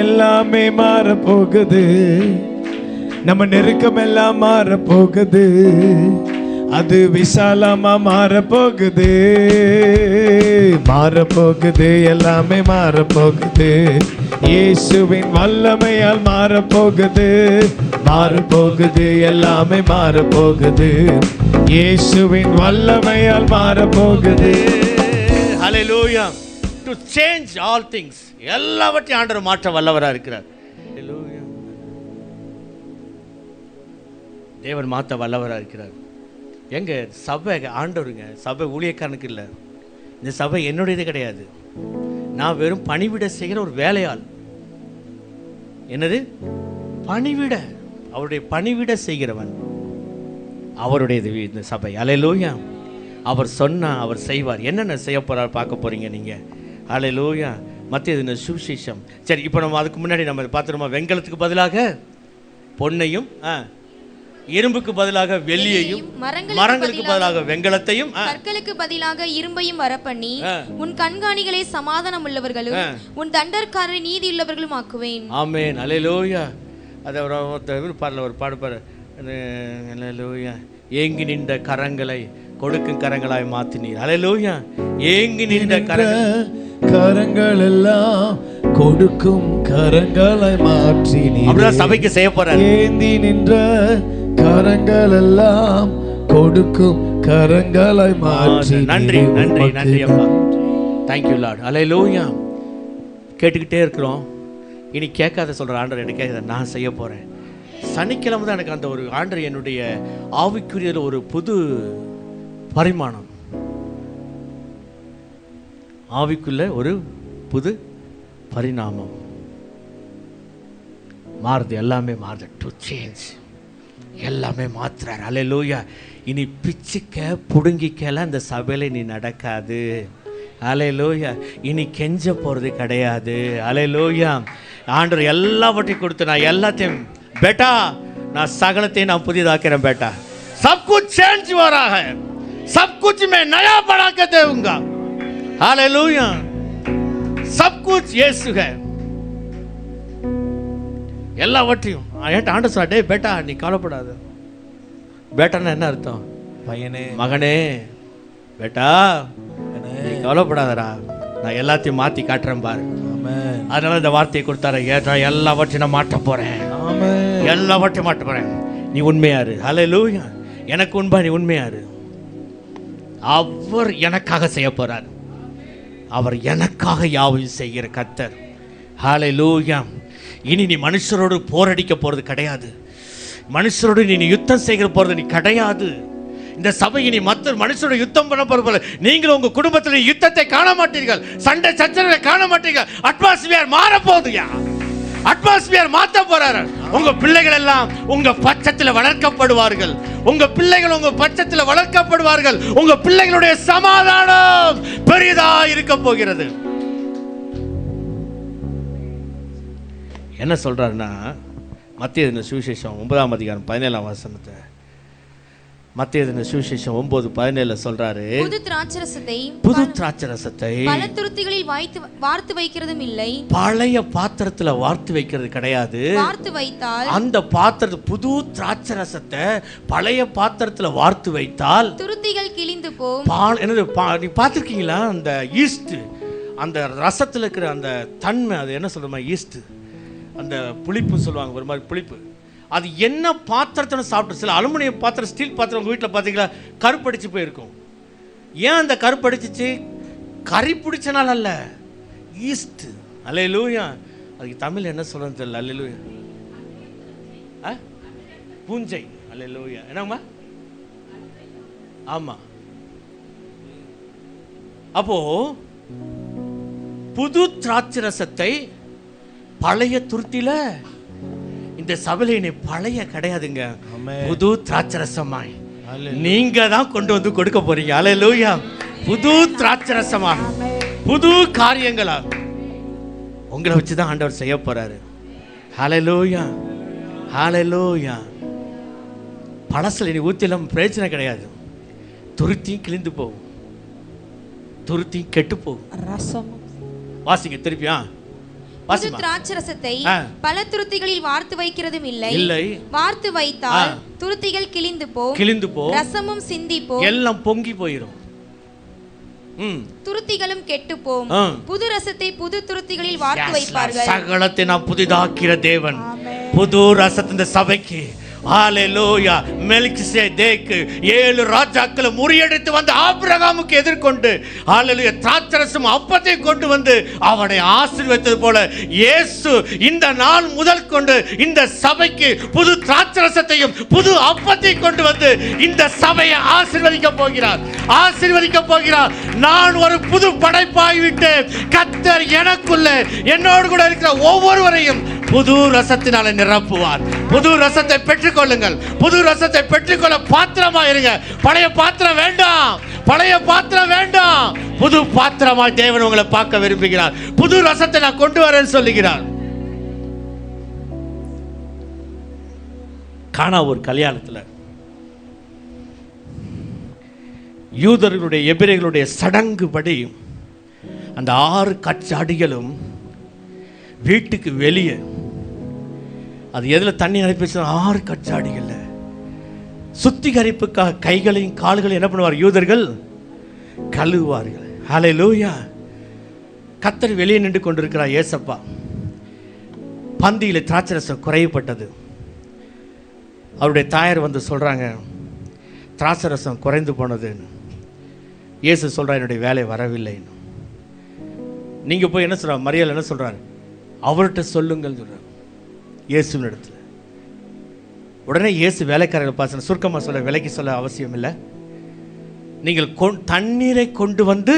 எல்லாமே மாறப்போகுது, நம்ம நெருக்கமெல்லாம் மாறப்போகுது, அது விசாலமா மாறப்போகுது, மாறப்போகுது, எல்லாமே மாறப்போகுது, இயேசுவின் வல்லமையால் மாறப்போகுது, மாறப்போகுது, எல்லாமே மாறப்போகுது, இயேசுவின் வல்லமையால் மாறப்போகுது. ஹல்லேலூயா. டு சேஞ்ச் ஆல் திங்ஸ், எல்லாவற்றையும் ஆண்டவர் மாற்ற வல்லவராக இருக்கிறார். ஹல்லேலூயா. தேவன் மாற்ற வல்லவராக இருக்கிறார். எங்க சபை ஆண்டவருங்க, சபை ஊழியக்காரனுக்கு இல்லை. இந்த சபை என்னுடையது கிடையாது. நான் வெறும் பணிவிட செய்கிற ஒரு வேலையாள். என்னது? பணிவிட. அவருடைய பணிவிட செய்கிறவன் அவருடையது இந்த சபை. ஹல்லேலூயா. அவர் சொன்னா அவர் செய்வார். என்னென்ன செய்ய போறார் பார்க்க போறீங்க நீங்க. ஹல்லேலூயா. மத்திய சுவிசேஷம். சரி, இப்போ நம்ம அதுக்கு முன்னாடி நம்ம பார்த்துருமா? வெண்கலத்துக்கு பதிலாக பொன்னையும், இரும்புக்கு பதிலாக வெள்ளியையும், மரங்களுக்கு பதிலாக வெண்கலத்தையும், கற்களுக்கு பதிலாக இரும்பையும் வரப்பண்ணி உன் கண்காணிகளை சமாதானம் உள்ளவர்களும் உன் தண்டற்காரரை நீதி உள்ளவர்களும் ஆக்குவேன். ஆமென். ஹல்லேலூயா. அதை ஒரு பாடுப்பாரு. ஹல்லேலூயா. ஏங்கி நின்ற கரங்களை கொடுக்கும் கரங்களாய் மாத்தினீர். ஹல்லேலூயா. ஏங்கி நின்ற கரங்கள் எல்லாம் கொடுக்கும் கரங்களை மாற்றினீர். அப்படிதான் சபைக்கு செய்ய போறார். ஏந்தி நின்ற கரங்கள் எல்லாம் கொடுக்கும் கரங்களை மாற்றி. நன்றி நன்றி நன்றி அப்பா. Thank you lord. ஹல்லேலூயா. கேட்டுக்கிட்டே இருக்கிறோம். இனி கேட்காத சொல்ற ஆண்டவர் எனக்கு கேட்காத, நான் செய்ய போறேன். சனிக்கிழமை தான் எனக்கு அந்த ஒரு ஆண்டவர் என்னுடைய ஆவிக்குரியதில் ஒரு புது பரிமாணம், ஆவிக்குள்ள ஒரு புது பரிணாமம் மாறுது. எல்லாமே மாறுது. To change. எல்லாமே மாத்துறாரு. அல்லேலூயா. இனி பிச்சுக்க புடுங்கிக்கல அந்த சபையில நீ நடக்காது. அல்லேலூயா. இனி கெஞ்ச போறது கிடையாது. அல்லேலூயா. ஆண்டவர் எல்லாவற்றையும் கொடுத்து நான் எல்லாத்தையும் बेटा நான் சகலத்தையும் நான் புதிதாக்கிறேன் बेटा. सब कुछ चेंज हो रहा है, सब कुछ मैं नया बना के दूंगा. हालेलुया. सब कुछ यीशु है. எல்லாவற்றையும் ஆண்டவர் சொல்றாரு, டேய் बेटा நீ கவலைப்படாத. बेटाன்னா என்ன அர்த்தம்? பையனே, மகனே, बेटा நீ கவலைப்படாதடா, நான் எல்லாத்தையும் மாத்தி காட்டுறேன் பாரு. ஆமென். அதனால இந்த வார்த்தையை கொடுத்தாரு, நான் எல்லாவற்றையும் நான் மாட்ட போறேன். ஆமென். எல்லாவற்றையும் மாட்ட போறேன். நீ உண்மையாரு. ஹல்லேலூயா. எனக்கு உண்பா, நீ உண்மையாரு. அவர் எனக்காக செய்ய போறார். அவர் எனக்காக யாவையும் செய்கிற கர்த்தர். ஹல்லேலூயா. இனி நீ மனுஷரோடு போரடிக்க போறது கிடையாது. மனுஷரோடு நீ யுத்தம் செய்கிற போறது நீ கிடையாது. இந்த சபையை நீ மற்ற மனுஷரோட யுத்தம் பண்ண போற, நீங்களும் உங்க குடும்பத்தில் யுத்தத்தை காண மாட்டீர்கள், சண்டை சச்சரவை காண மாட்டீர்கள். அட்மாஸ்பியர் மாற போகுதுயா. அட்மாஸ்பியர் மாத்த போறாரு. உங்க பிள்ளைகள் எல்லாம் உங்க பட்சத்தில் வளர்க்கப்படுவார்கள். உங்க பிள்ளைகள் உங்க பட்சத்தில் வளர்க்கப்படுவார்கள். உங்க பிள்ளைகளுடைய சமாதானம் பெரிதா இருக்க போகிறது. என்ன சொல்றாருன்னா, மத்தேயு சுவிசேஷம் 9ஆம் அதிகாரம் 17ஆம் வசனத்தை, மத்தேயு சுவிசேஷம் 9:17 சொல்றாரு, புது திராட்சரசத்தை பல துருத்திகளில் வார்த்து வைக்கிறதும் இல்லை. பழைய பாத்திரத்துல வார்த்து வைக்கிறது கிடையாது. வார்த்து வைத்தால் அந்த பாத்திரத்தை, புது திராட்சரசத்தை பழைய பாத்திரத்துல வார்த்து வைத்தால் துருத்திகள் கிழிந்து போம். என்னது நீ பார்த்துருக்கீங்களா? அந்த ஈஸ்ட், அந்த ரசத்துல இருக்கிற அந்த தன்மை, அது என்ன சொல்றோமா, ஈஸ்ட், அந்த புளிப்பு சொல்லுவாங்க, ஒரு மாதிரி புளிப்பு. அது என்ன பாத்திரத்தை சாப்பிட்டு, சில அலுமினியம் பாத்திரம், ஸ்டீல் பாத்திரம் உங்கள் வீட்டில் பார்த்தீங்களா கருப்படிச்சு போயிருக்கும். ஏன் அந்த கருப்படிச்சிச்சு? கறி பிடிச்சனால அல்ல, ஈஸ்ட். அல்லேலூயா. அதுக்கு தமிழ் என்ன சொல்றது தெரியல. அல்லேலூயா. பூஞ்சை. அல்லேலூயா. என்னம்மா? ஆமா. அப்போ புது திராட்சரசத்தை பழைய துருத்தில, இந்த சபையில பழைய கிடையாதுங்க, புது திராட்சரசமாய் நீங்க தான் கொண்டு வந்து கொடுக்க போறீங்க. அல்லேலூயா. புது திராட்சரசமா, புது காரியங்களா உங்களை வச்சுதான் ஆண்டவர் செய்ய போறாரு. ஹல்லேலூயா. ஹல்லேலூயா. பழசுல நீ ஊத்திலாம் பிரயோஜனை கிடையாது. துருத்தி கிழிந்து போகும், துருத்தி கெட்டு போகும். வாசிங்க திருப்பியா. புது திராட்சரசத்தை பல துருத்திகளில் வார்த்து வைக்கிறதும் இல்லை. வார்த்து வைத்தால் துருத்திகள் கிழிந்து போ, ரசமும் சிந்தி போ, எல்லாம் பொங்கி போயிடும், துருத்திகளும் கெட்டு போம். புது ரசத்தை புது துருத்திகளில் வார்த்து வைப்பார்கள். சகலத்தை நான் புதிதாக்கிற தேவன் புது ரசத்தை இந்த சபைக்கு. ஹல்லேலூயா. மெல்கிசேதேக்கு 7 ராஜாக்களை முறியடித்து வந்து ஆபிரகாமுக்கு எதிர்கொண்டு, ஹல்லேலூயா, திராட்சரசம் அப்பத்தை கொண்டு வந்து அவனை ஆசீர்வதித்தது போல இயேசு இந்த நாள் முதல் கொண்டு இந்த சபைக்கு புது திராட்சரசத்தையும் புது அப்பத்தை கொண்டு வந்து இந்த சபையை ஆசீர்வதிக்க போகிறார். ஆசீர்வதிக்க போகிறார். நான் ஒரு புது படைப்பாகிவிட்டு கர்த்தர் எனக்குள்ள என்னோடு கூட இருக்கிற ஒவ்வொருவரையும் புது ரசத்தினால நிரப்புவார். புது ரசத்தை பெற்றுக்கொள்ளுங்கள். புது ரசத்தை பெற்றுக்கொள்ள பாத்திரமா இருங்க. பழைய பாத்திரம் வேண்டாம், பழைய பாத்திரம் வேண்டாம். புது பாத்திரமா தேவன் உங்களை பார்க்க விரும்புகிறார். புது ரசத்தை நான் கொண்டு வரேன்னு சொல்லுகிறார். கானா ஒரு கல்யாணத்துல யூதர்களுடைய எபிரேயர்களுடைய சடங்குபடி அந்த 6 கச்சாடிகளும் வீட்டுக்கு வெளியே, அது எதில் தண்ணி அனுப்பி 6 கச்சாடிகள் சுத்திகரிப்புக்காக கைகளையும் கால்களையும் என்ன பண்ணுவார்? யூதர்கள் கழுவுவார்கள். ஹல்லேலூயா. கர்த்தர் வெளியே நின்று கொண்டிருக்கிறார். ஏசப்பா பந்தியில் திராட்சரசம் குறையப்பட்டது. அவருடைய தாயார் வந்து சொல்றாங்க, திராட்சரசம் குறைந்து போனதுன்னு. இயேசு சொல்றார், என்னுடைய வேலை வரவில்லைன்னு. நீங்க போய் என்ன சொல்ற, மரியாள் என்ன சொல்றாரு? அவர்கிட்ட சொல்லுங்கள் சொல்றார் இயேசுவின் இடத்துல. உடனே இயேசு வேலைக்காரர்கள் பார்த்து சுருக்கமாக சொல்ல, விலைக்கு சொல்ல அவசியம் இல்லை. நீங்கள் தண்ணீரை கொண்டு வந்து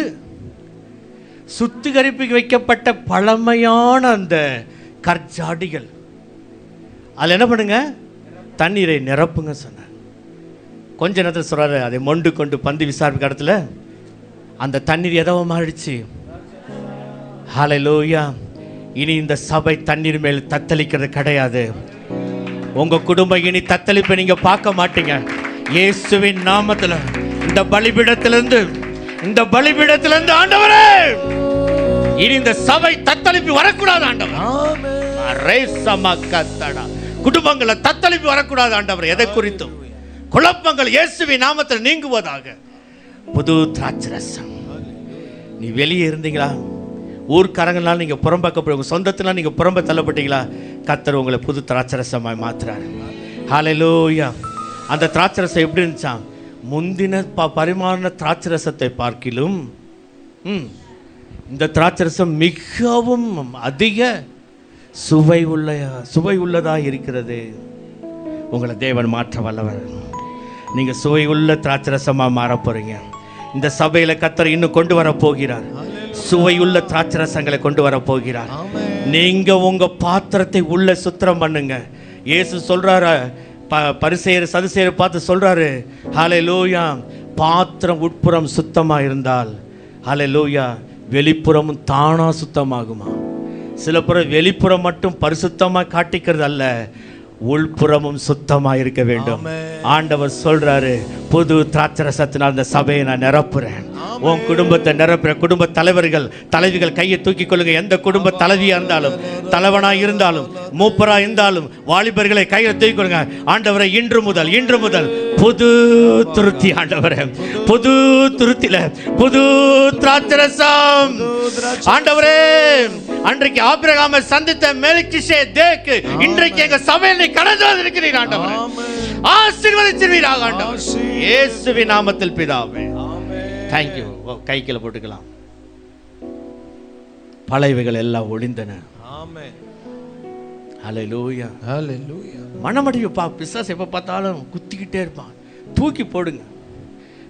சுத்திகரிப்புக்கு வைக்கப்பட்ட பழமையான அந்த கற்சாடிகள் அதில் என்ன பண்ணுங்க? தண்ணீரை நிரப்புங்க சொன்னார். கொஞ்ச நேரத்தில் சொல்றாரு, அதை மொண்டு கொண்டு பந்தி விசாரிப்பு இடத்துல அந்த தண்ணீர் எதோ மாறிடுச்சு. ஹல்லேலூயா. இனி இந்த சபை தண்ணீர் மேல் தத்தளிக்கிறது கிடையாது. உங்க குடும்பம் இனி தத்தளிப்பை நீங்க பார்க்க மாட்டீங்க. இயேசுவின் நாமத்துல இந்த பலிபீடத்திலிருந்து ஆண்டவரே, இனி இந்த சபை தத்தளிப்பு வரக்கூடாது ஆண்டவர். குடும்பங்களை தத்தளிப்பு வரக்கூடாது ஆண்டவர். எதை குறித்தும் குழப்பங்கள் இயேசுவின் நாமத்தில் நீங்குவதாக. புது திராட்சரசம். நீ வெளியே இருந்தீங்களா, ஊர்க்காரங்களால் நீங்க புறம்பாக்கப்பட்ட, உங்க சொந்தத்தினால் நீங்க புறம்ப தள்ளப்பட்டீங்களா, கர்த்தர் உங்களை புது திராட்சரசமாய் மாத்துறாரு. ஹல்லேலூயா. அந்த திராட்சரசம் எப்படி இருந்துச்சா, முந்தின பரிமாண திராட்சரசத்தை பார்க்கிலும் இந்த திராட்சரசம் மிகவும் அதிக சுவை உள்ளதா இருக்கிறது. உங்களை தேவன் மாற்ற வல்லவர். நீங்க சுவை உள்ள திராட்சரசமா மாற போறீங்க. இந்த சபையில கர்த்தர் இன்னும் கொண்டு வர போகிறார். சுவையுள்ள திராட்சரசங்களை கொண்டு வர போகிறார். நீங்க உங்க பாத்திரத்தை உள்ள சுத்தம் பண்ணுங்க. இயேசு சொல்றாரு, பரிசேயர் சதுசேயர் பார்த்து சொல்றாரு, ஹல்லேலூயா, பாத்திரம் உட்புறம் சுத்தமா இருந்தால் ஹல்லேலூயா வெளிப்புறமும் தானா சுத்தமாகுமா. சில பேர் வெளிப்புறம் மட்டும் பரிசுத்தமா காட்டிக்கிறது அல்ல, உள்புறமும் சுத்தமா இருக்க வேண்டும். ஆண்டவர் சொல்றாரு, புது திராட்சரசத்தினால் அந்த சபையை நான் நிரப்புறேன். உன் குடும்பத்தை நிரப்புறேன். குடும்ப தலைவிகள் கையை தூக்கி கொள்ளுங்க. எந்த குடும்ப தலைவியா இருந்தாலும், தலைவனா இருந்தாலும், மூப்பரா இருந்தாலும், வாலிபர்களை கையை தூக்கி கொள்ளுங்க. ஆண்டவரை இன்று முதல் புது துருத்தி, ஆண்டவரே புது துருத்தில புது திராட்சரசம். ஆண்டவரே, அன்றைக்கு ஆபிரகாமை சந்தித்த மெல்கிசேதேக்கு இன்றைக்கு எங்க சபையில் கடந்து வந்திருக்கிறீர் ஆண்டவரே. ஆசீர்வதிச்சிருவீராக ஆண்டவரே, இயேசுவின் நாமத்தில் பிதாவே. Thank you. கைக்கில போட்டுக்கலாம். பழையவைகள் எல்லாம் ஒளிந்தன. ஆமென். ஹல்லேலூயா. ஹல்லேலூயா. மனமடிவு பிசாசு எப்போ பார்த்தாலும் குத்திக்கிட்டே இருப்பான். தூக்கி போடுங்க.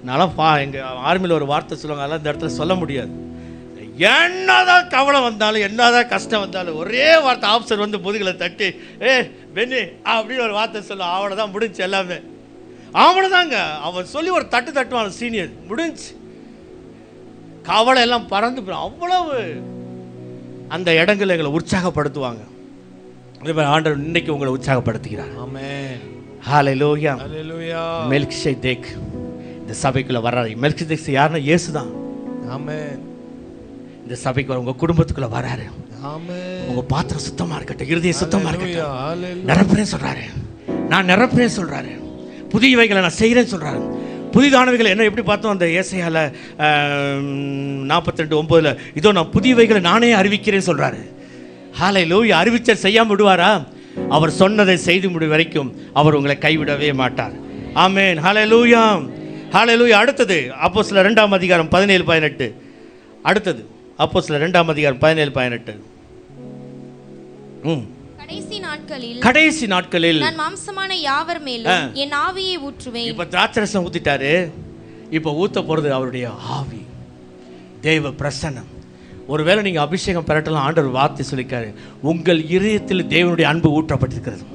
நான்லாம் எங்கள் ஆர்மியில் ஒரு வார்த்தை சொல்லுவாங்க, அதெல்லாம் இந்த இடத்துல சொல்ல முடியாது. என்னதான் கவலை வந்தாலும், என்னதான் கஷ்டம் வந்தாலும், ஒரே வார்த்தை ஆஃபீஸர் வந்து முதுகில் தட்டி, பெண்ணு அப்படின்னு ஒரு வார்த்தை சொல்லுவான். அவனை தான் முடிஞ்சு எல்லாமே. அவனை தாங்க அவன் சொல்லி ஒரு தட்டுவான் சீனியர், முடிஞ்சு கவலை எல்லாம் பறந்து போயிடும். அவ்வளவு அந்த இடங்களை எங்களை உற்சாகப்படுத்துவாங்க. ஆண்டவர் இன்னைக்கு உங்களை உற்சாகப்படுத்துகிறார். ஆமென். ஹல்லேலூயா. ஹல்லேலூயா. மெல்கிசேதேக் இந்த சபைக்குள்ள வர்றாரு. மெல்கிசேதேக் யாருன்னா இயேசு தான். ஆமென். இந்த சபைக்கு உங்க குடும்பத்துக்குள்ள வராரு. ஆமென். உங்க பாத்திரம் சுத்தமா இருக்கட்டும், இருதயம் சுத்தமா இருக்கட்டும். ஹல்லேலூயா. நிரப்புறேன் சொல்றாரு. நான் நிரப்புறேன் சொல்றாரு. புதியவைகளை நான் செய்கிறேன்னு சொல்றாரு. புதிதானவைகளை என்ன எப்படி பார்த்தோம் அந்த ஏசாயால 42:9, இதோ நான் புதியவைகளை நானே அறிவிக்கிறேன்னு சொல்றாரு. ஹல்லேலூயா. அறிவிச்சர் செய்யாம விடுவாரா? அவர் சொன்னதை செய்து முடிவு வரைக்கும் அவர் உங்களை கைவிடவே மாட்டார். ஆமென். ஹல்லேலூயா. ஹல்லேலூயா. அடுத்தது அப்போஸ்தலர் 2ஆம் அதிகாரம் 17-18. அடுத்தது அப்போஸ்தலர் 2ஆம் அதிகாரம் 17-18. கடைசி நாட்களில் நான் மாம்சமான யாவர் மேலும் என் ஆவியை ஊற்றுவேன். இப்ப திராட்சரசம் ஊத்திட்டாரு. இப்ப ஊத்த போறது அவருடைய ஆவி, தேவ பிரசன்னம். ஒருவேளை நீங்க அபிஷேகம் பெறட்டலாம். ஆண்டவர் வார்த்தை சொல்லிக்காரு, உங்கள் இருதயத்தில் தேவனுடைய அன்பு ஊற்றப்பட்டிருக்கிறது.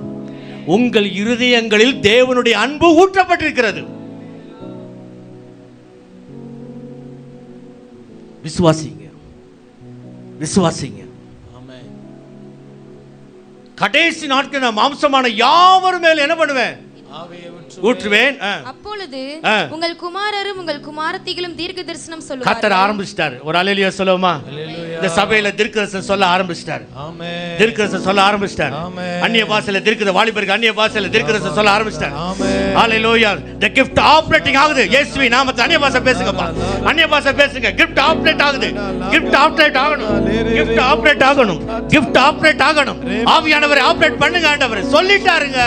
உங்கள் இருதயங்களில் தேவனுடைய அன்பு ஊற்றப்பட்டிருக்கிறது. விசுவாசிங்க, விசுவாசிங்க. கடைசி நாட்கள் நான் மாம்சமான யாவர் மேல் என்ன பண்ணுவேன்? ஊற்றுவேன். அப்பொழுது உங்கள் குமாரரும் உங்கள் குமாரத்திகளும் தீர்க்க தரிசனம் சொல்லுவார்கள். கர்த்தர் ஆரம்பிச்சிட்டார். ஒரு அல்லேலூயா சொல்லுவோமா? இந்த சபையில தீர்க்கதரிசனம் சொல்ல ஆரம்பிச்சிட்டார். ஆமென். தீர்க்கதரிசனம் சொல்ல ஆரம்பிச்சிட்டார். அந்நிய பாஷையில தீர்க்கத வாலிபருக்கு அந்நிய பாஷையில தீர்க்கதரிசனம் சொல்ல ஆரம்பிச்சிட்டார். ஹல்லேலூயா. the gift ஆபரேட்டிங் ஆகுது. இயேசுவின் நாமத்தில் அந்நிய பாஷை பேசுங்கப்பா. அந்நிய பாஷை பேசுங்க. gift ஆபரேட் ஆகுது. gift ஆபரேட் ஆகணும். gift ஆபரேட் ஆகணும். gift ஆபரேட் ஆகணும். ஆவியானவரை ஆபரேட் பண்ணுங்க. ஆண்டவர் சொல்லிட்டாருங்க.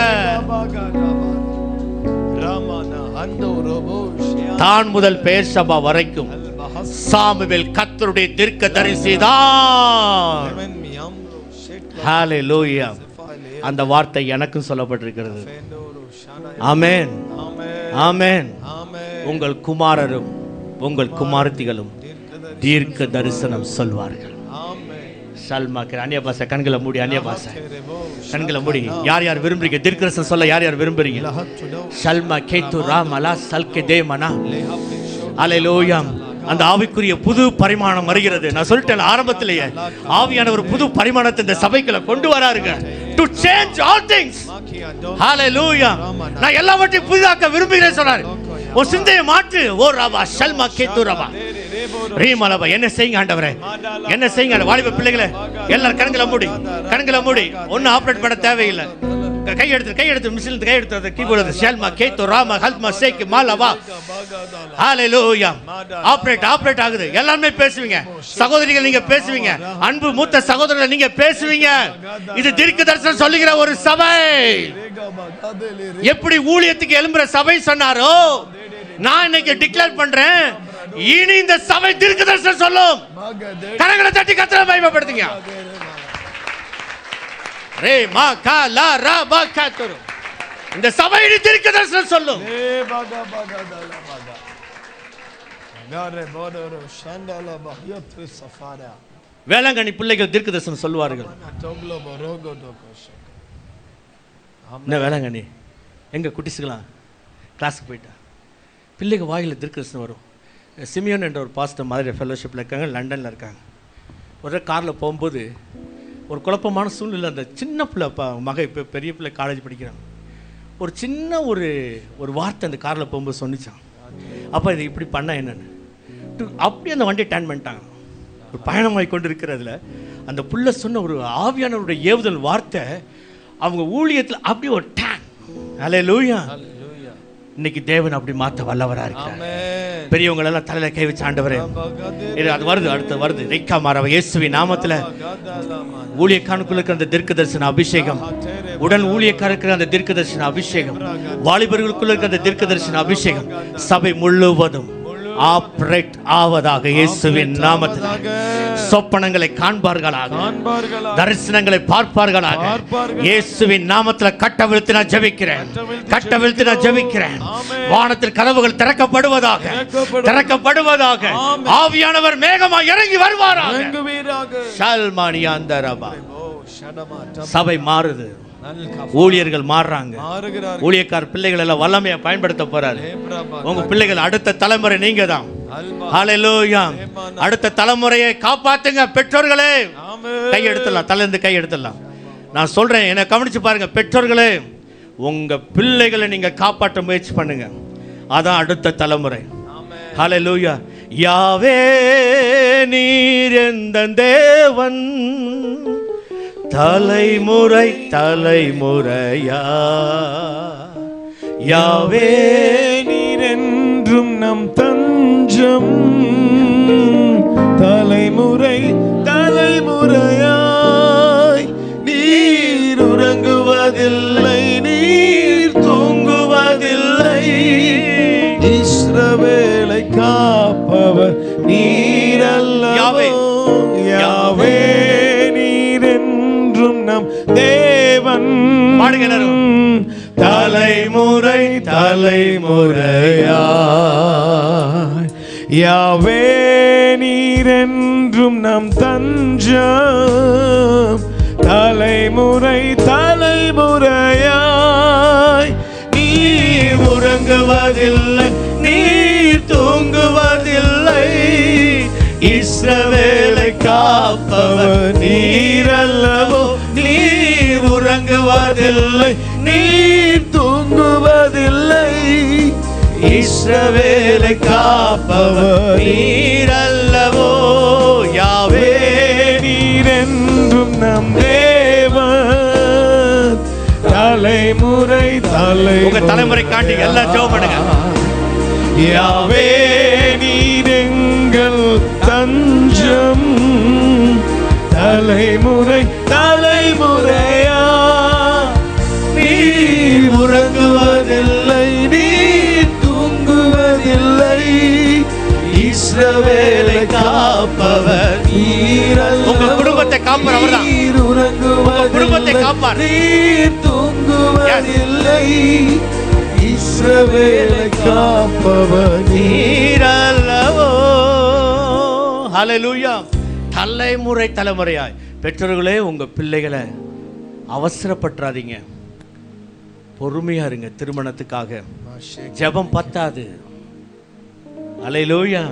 தான் முதல் பேர்சபா வரைக்கும் சாமுவேல் கர்த்தருடைய தீர்க்கதரிசி தான். ஹல்லேலூயா. அந்த வார்த்தை எனக்கும் சொல்லப்பட்டிருக்கிறது. ஆமென். ஆமென். உங்கள் குமாரரும் உங்கள் குமாரத்திகளும் தீர்க்க தரிசனம் சொல்வார்கள். ஷல்மாக்கிற அந்நிய பாஷை. கண்களை மூடி அந்நிய பாஷை. கண்களை மூடி. யார் யார் விரும்புறீங்க தீர்க்கதரிசனம் சொல்ல? யார் யார் விரும்புறீங்க? ஷல்மா கேத்து ராமலா சல்கே தேமனா. அல்லேலூயா. அந்த ஆவிக்குரிய புது பரிமாணம் வருகிறது. நான் சொல்லிட்டேன் ஆரம்பத்திலேயே, ஆவியானவர் புது பரிமாணத்தை இந்த சபைக்குள்ள கொண்டு வராருங்க. to change all things. hallelujah. நான் எல்லாவற்றையும் புதிதாக்க விரும்புகிறேன் சொன்னார். ஒரு சிந்தையை மாற்று. ஓ ரபா ஷல்மா கேத்து ரபா ரீமலபா. என்ன செய்யுங்க ஆண்டவரே, என்ன செய்யுங்க. வாலிப பிள்ளைகளே எல்லாரும் கண்களை மூடி, கண்களை மூடி. ஒன்னும் ஆப்ரேட் பண்ண தேவையில்லை. கை எடுத்து மிஷின் கை எடுத்து கீபோர்டு ஷல்மா கேத்து ராமா ஹல்மா ஷேக் மாலவா. ஹalleluya. ஆப்ரேட் ஆகுது. எல்லாரும் பேசுவீங்க. சகோதரிகள் நீங்க பேசுவீங்க. அன்பு மூத்த சகோதரர்கள் நீங்க பேசுவீங்க. இது தீர்க்கதரிசனம் சொல்லுகிற ஒரு சபை. எப்படி ஊழியத்துக்கு எழும்புற சபை சொன்னாரோ, நான் இன்னைக்கு டிக்ளேர் பண்றேன், இனி இந்த சபை தீர்க்கதரிசனம் சொல்லும். கரங்களை தட்டி கர்த்தரை மகிமைப்படுத்துங்க. ரே மா கா லா ரா பா கத்துரு. இந்த சபை இனி தீர்க்கதரிசனம் சொல்லும். வேளாங்கண்ணி பிள்ளைகள் தீர்க்கதரிசனம் சொல்லுவார்கள். என்ன வேளாங்கண்ணி எங்க குட்டிசுக்கலாம் கிளாஸுக்கு போயிட்டா பிள்ளைங்க வாயில் தீர்க்கதரிசனம் வரும். சிமியோன் என்ற ஒரு பாஸ்டர் மாதிரி ஃபெல்லோஷிப்பில் இருக்காங்க, லண்டனில் இருக்காங்க. ஒரு காரில் போகும்போது ஒரு குழப்பமான சூழ்நிலை. அந்த சின்ன பிள்ளை மக இப்போ பெரிய பிள்ளை காலேஜ் படிக்கிறாங்க. ஒரு சின்ன ஒரு வார்த்தை அந்த காரில் போகும்போது சொன்னிச்சான். அப்போ இது இப்படி பண்ண என்னென்னு அப்படியே அந்த வண்டியை டர்ன் பண்ணிட்டாங்க. ஒரு பயணமாகி கொண்டு இருக்கிறதுல அந்த புள்ள சொன்ன ஒரு ஆவியானவருடைய ஏவுதல் வார்த்தை அவங்க ஊழியத்தில் அப்படியே ஒரு டேன். அல்லேலூயா. இன்னைக்கு தேவன் அப்படி மாத்த வல்லவரா இருக்கிறார். பெரியவங்க எல்லாம் தலையில கை வச்சு ஆண்டவரே அது வருது, அடுத்து வருது. ரெக்கா மாறவ இயேசுவின் நாமத்துல ஊழியக்காரனுக்குள்ள இருக்கிற அந்த தீர்க்கதரிசன அபிஷேகம், உடன் ஊழியக்காரருக்கு அந்த தீர்க்கதரிசன அபிஷேகம், வாலிபர்களுக்குள்ள இருக்கிற அந்த தீர்க்கதரிசன அபிஷேகம் சபை முழுவதும் ஆப்ரேட் ஆவதாக இயேசுவின் நாமத்தில். சொப்பனங்களை காண்பார்களாக, தரிசனங்களை பார்ப்பார்களாக இயேசுவின் நாமத்தில். கட்டவிழ்த்து நான் ஜெபிக்கிறேன், கட்டவிழ்த்து நான் ஜெபிக்கிறேன். வானத்தில் கதவுகள் திறக்கப்படுவதாக, திறக்கப்படுவதாக. ஆவியானவர் மேகமாக இறங்கி வருவாராக. ஷல்மானியாந்தரபா. சபை மாறுது, ஊழியர்கள் மாறுறாங்க. ஊழியக்கார பிள்ளைகள் எல்லாம் வல்லமையா பயன்படுத்த போறாரு. உங்க பிள்ளைகள் அடுத்த தலைமுறை நீங்க தான். ஹalleluya. அடுத்த தலைமுறையை காப்பாத்துங்க பெற்றோர்களே. கை எடுத்துடலாம், தலையிருந்து கை எடுத்துடலாம். நான் சொல்றேன், என்ன கவனிச்சு பாருங்க பெற்றோர்களே. உங்க பிள்ளைகளை நீங்க காப்பாற்ற முயற்சி பண்ணுங்க. அதான் அடுத்த தலைமுறை. ஹalleluya. யாவே நீர் எந்த தேவன், தலைமுறை தலைமுறையா. யாவே நீர் என்றும் நம் தஞ்சம், தலைமுறை தலைமுறையாய். நீர் உறங்குவதில்லை, நீர் தூங்குவதில்லை. இஸ்ரவேலை காப்பவர் நீர் அல்லவோ. யாவே நம் தேவன். தலைமுறை தலைமுறையாய். யாவே நீர் என்றும் நம் தஞ்சம், தலைமுறை தலைமுறையாய். நீர் உறங்குவதில்லை, நீர் தூங்குவதில்லை. இஸ்ரவேலை காப்பவர் நீர் அல்லவோ. நீர் உறங்குவதில்லை, நீர் தூங்குவதில்லை. இஸ்ரவேலை காப்பவர் நீர் அல்லவோ. யாவே நீர் என்றும் நம் தேவன், தலைமுறை தலை. உங்க தலைமுறை காட்டி எல்லாம் ஜெபம் பண்ணுங்க. யாவே நீர் எங்கள் தஞ்சம், தலைமுறை தலைமுறையா. நீர் உறங்குவதில்லை, நீர் தூங்குவதில்லை. இஸ்ரவேலை காப்பவர் நீர். உங்க குடும்பத்தை காப்பார் அவர்தான். நீர் உறங்குவதில்லை, குடும்பத்தை காப்பார். நீர் தூங்குவதில்லை. இஸ்ரவேலை காப்பவர் நீர் அல்லவோ. ஹalleluya. தலைமுறை தலைமுறையாய் பெற்றோர்களே, உங்க பிள்ளைகளை அவசரப்பட்டுறாதீங்க, பொறுமையா இருங்க. திருமணத்துக்காக ஜெபம் பத்தாது. அல்லேலூயா.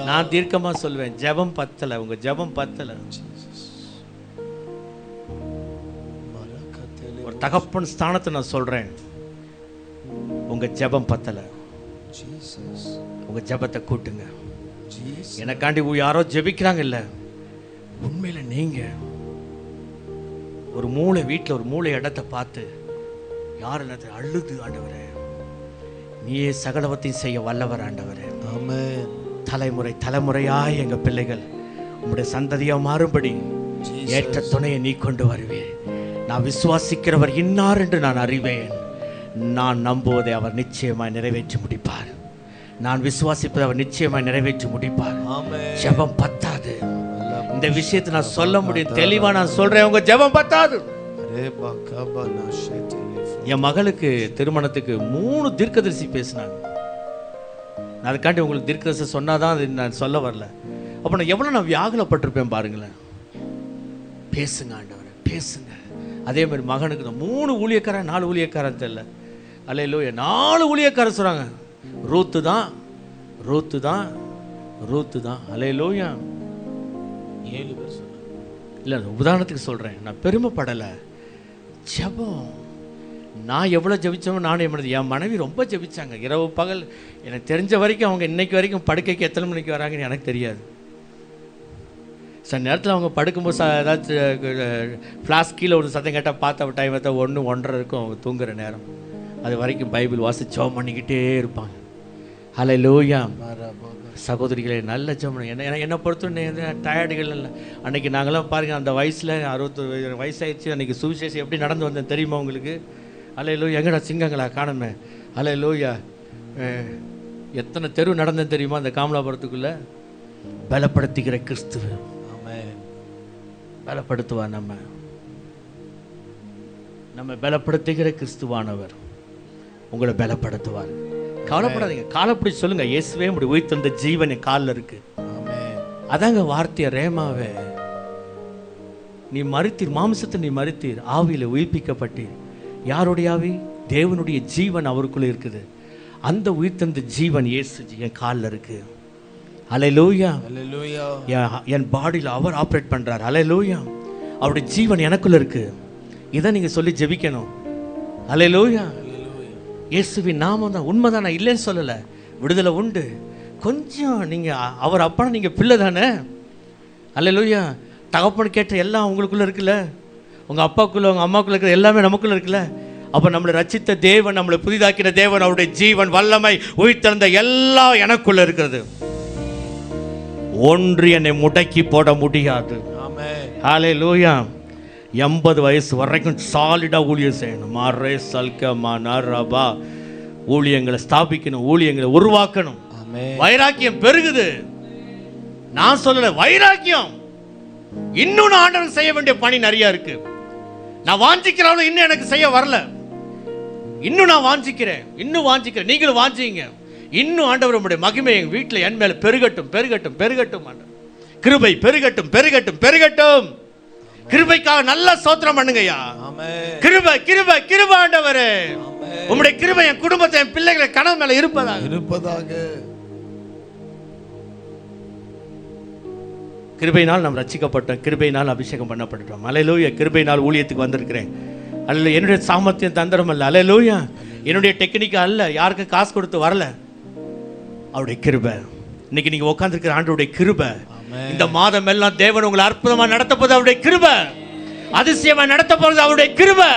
நான் தீர்க்கமா சொல்வேன், ஜெபம் பத்தல, உங்க ஜெபம் பத்தல. ஒரு தகப்பன் ஸ்தானத்தை நான் சொல்றேன், உங்க ஜெபம் பத்தல. உங்க ஜெபத்தை கூட்டுங்க. எனக்காண்டி யாரோ ஜெபிக்கிறாங்க இல்ல, உண்மையில நீங்க ஒரு மூளை வீட்டில் ஒரு மூளை இடத்தை பார்த்து யார் என்னத்தை அழுது, ஆண்டவரே நீயே சகலவத்தையும் செய்ய வல்லவர் ஆண்டவரே. ஆமென். தலைமுறை தலைமுறையாய் எங்க பிள்ளைகள் உங்களுடைய சந்ததியா மாறும்படி ஏற்ற துணையை நீ கொண்டு வருவேன். நான் விசுவாசிக்கிறவர் இன்னார் என்று நான் அறிவேன். நான் நம்புவதை அவர் நிச்சயமாய் நிறைவேற்றி முடிப்பார். நான் விசுவாசிப்பதை அவர் நிச்சயமாய் நிறைவேற்றி முடிப்பார். ஜெபம் பத்தாது. இந்த விஷயத்தை நான் சொல்ல முடியும், தெளிவா நான் சொல்றேன், உங்க ஜெபம் பத்தாது. என் மகளுக்கு திருமணத்துக்கு 3 தீர்க்கதரிசி பேசினாங்க. நான் அதுக்காண்டி உங்களுக்கு தீர்க்கதரிசி சொன்னாதான் அது நான் சொல்ல வரல. அப்போ நான் எவ்வளோ வியாகுலப்பட்டிருப்பேன் பாருங்களேன். பேசுங்க ஆண்டவரே, பேசுங்க. அதே மாதிரி மகனுக்கு 3 ஊழியக்காரன் 4 ஊழியக்காரன் தெரியல. அல்லேலூயா. 4 ஊழியக்காரன் சொல்கிறாங்க, ரூத்து தான் ரூத்து தான் ரூத்து தான். அல்லேலூயா. 7 பேர் சொன்னாங்க. இல்லை, உதாரணத்துக்கு சொல்கிறேன், நான் பெருமைப்படலை. ஜெபம் நான் எவ்வளோ ஜெபிச்சோம், நானும் என் மனைவி ரொம்ப ஜெபிச்சாங்க, இரவு பகல். எனக்கு தெரிஞ்ச வரைக்கும் அவங்க இன்னைக்கு வரைக்கும் படுக்கைக்கு எத்தனை மணிக்கு வராங்கன்னு எனக்கு தெரியாது. சில நேரத்தில் அவங்க படுக்கும்போது ஏதாச்சும் ஃப்ளாஸ்க் கீழே ஒரு சத்தம் கேட்டால் பார்த்த டைம் 1, 1:30 இருக்கும் அவங்க தூங்குற நேரம். அது வரைக்கும் பைபிள் வாசிச்சு ஜெபம் பண்ணிக்கிட்டே இருப்பாங்க. ஹல்லேலூயா. சகோதரிகளே, நல்ல ஜெபம். என்னை பொறுத்த டயர்டுகள் இல்லை. அன்றைக்கி நாங்களாம் பாருங்கள், அந்த வயசில் 60 வயசாகிடுச்சு. அன்றைக்கி சுவிசேஷம் எப்படி நடந்து வந்தேன் தெரியுமா உங்களுக்கு? அல்லேலூயா. எங்கடா சிங்கங்களா காணுமே. அல்லேலூயா. எத்தனை தெரு நடந்தேன் தெரியுமா அந்த காமலாபுரத்துக்குள்ளே? பலப்படுத்துகிற கிறிஸ்துவ பலப்படுத்துவா. நம்ம பலப்படுத்துகிற கிறிஸ்துவானவர் உங்களை பலப்படுத்துவார். கவலைப்படாதீங்க. காலப்படி சொல்லுங்க, இயேசுவே உடைய உயிர்த்தெழுந்த ஜீவன் என் காலில் இருக்கு. அதாங்க வார்த்தைய ரேமாவே. நீ மரித்தீர், மாம்சத்தை நீ மரித்தீர், ஆவியில உயிர்ப்பிக்கப்பட்டீர். யாருடைய ஆவி? தேவனுடைய ஜீவன் அவருக்குள்ள இருக்குது. அந்த உயிர்த்தெழுந்த ஜீவன் இயேசு என் காலில் இருக்கு. அல்லேலூயா. என் பாடியில் அவர் ஆப்ரேட் பண்றார். அல்லேலூயா. அவருடைய ஜீவன் எனக்குள்ள இருக்கு. இதை நீங்க சொல்லி ஜெபிக்கணும். அல்லேலூயா. இயேசுவின் நாமம் தான் உண்மைதான், நான் இல்லைன்னு சொல்லலை. விடுதலை உண்டு. கொஞ்சம் நீங்கள் அவர் அப்பனா நீங்கள் பிள்ளை தானே. அல்லேலூயா. தகப்பன் கேட்ட எல்லாம் உங்களுக்குள்ளே இருக்குல்ல, உங்கள் அப்பாக்குள்ளே உங்கள் அம்மாக்குள்ளே இருக்கிற எல்லாமே நமக்குள்ளே இருக்குல்ல. அப்போ நம்மளை ரட்சித்த தேவன், நம்மளை புதிதாக்கின தேவன், அவருடைய ஜீவன் வல்லமை உயிர்த்தெழுந்த எல்லாம் எனக்குள்ளே இருக்கிறது. ஒன்று என்னை முடக்கி போட முடியாது. ஹல்லேலூயா. 80 வயசு வரைக்கும் சாலிடாக ஊழியம் செய்யணும். மாரே சல்கமா நரபா. ஊழியங்களை ஸ்தாபிக்கணும், ஊழியங்களை உருவாக்கணும். வைராக்கியம் பெருகுது. நான் சொல்லல, வைராக்கியம். இன்னும் நான் ஆண்டவருக்கு செய்ய வேண்டிய பணி நிறைய இருக்கு. நான் வாஞ்சிக்கிறவளும் இன்னும் எனக்கு செய்ய வரல. இன்னும் நான் வாஞ்சிக்கிறேன், இன்னும் வாஞ்சிக்கிறேன். நீங்களும் வாஞ்சிங்க. இன்னும் ஆண்டவர் உம்முடைய மகிமை எங்கள் வீட்டில் என் மேல பெருகட்டும், பெருகட்டும், பெருகட்டும். கிருபை பெருகட்டும், பெருகட்டும், பெருகட்டும். கிருபைக்காக நல்ல ஸ்தோத்திரம் பண்ணுங்கய்யா. கிருபை, கிருபை, கிருபை ஆண்டவரே. உம்முடைய கிருபை என் குடும்பத்தை, என் பிள்ளைகளை கனவு மேல இருப்பதாக. கிருபையினால் நாம் ரட்சிக்கப்பட்டோம், கிருபையினால் அபிஷேகம் பண்ணப்பட்டோம். அல்லேலூயா. கிருபையினால் ஊழியத்துக்கு வந்திருக்கிறேன். அல்ல என்னுடைய சாமர்த்தியம் தந்திரம் அல்ல. அல்லேலூயா. என்னுடைய டெக்னிக் அல்ல, யாருக்கும் காசு கொடுத்து வரல. அவருடைய கிருபை. இன்னைக்கு நீங்க உட்கார்ந்திருக்கிற ஆண்டவருடைய கிருபை. இந்த மாதம் எல்லாம் தேவன் உங்களை அற்புதமா நடத்த போது அவருடைய கிருபை, அதிசயமா நடத்த போறது அவருடைய கிருபை.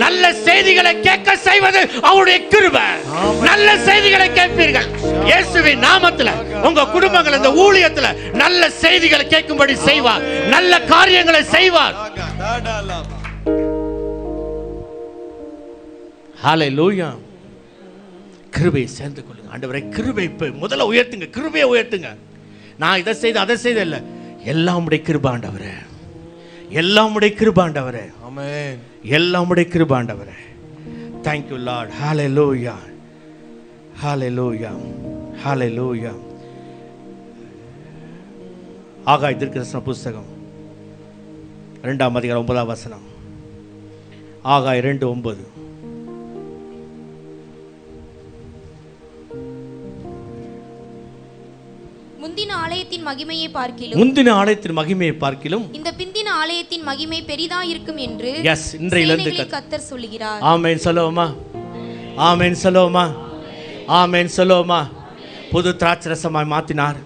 நல்ல செய்திகளை கேட்க செய்வது அவருடைய கிருபை. நல்ல செய்திகளை கேட்பீர்கள் இயேசுவின் நாமத்துல. உங்க குடும்பங்கள் இந்த ஊழியத்துல நல்ல செய்திகளை கேட்கும்படி செய்வார், நல்ல காரியங்களை செய்வார். ஹல்லேலூயா. கிருபையை சேர்ந்து கொள்ளுங்க. ஆண்டவரே கிருபை முதல்ல உயர்த்துங்க, கிருபையை உயர்த்துங்க. நான் இதை செய்து அதை செய்த இல்லை, எல்லாம் உடைய கிருபாண்டவரே, எல்லாம் உடைய கிருபாண்டவரே, எல்லாம் உடைய கிருபாண்டவரே. Thank you Lord. Hallelujah. Hallelujah. Hallelujah. ஆகாய் தீர்க்கதரிசன புஸ்தகம் 2ஆம் அதிகாரம் 9ஆம் வசனம். ஆகாய் 2:9. முந்தின ஆலயத்தின் மகிமையை பார்க்கிலும் இந்த பிந்தின ஆலயத்தின் மகிமை பெரிதா இருக்கும் என்று இன்றையிலிருந்து கர்த்தர் சொல்லுகிறார். ஆமென் சொல்லுவோமா? ஆமென் சொல்லுவோமா? ஆமென் சொல்லுவோமா? புது திராட்சரசமாய் மாற்றினார்,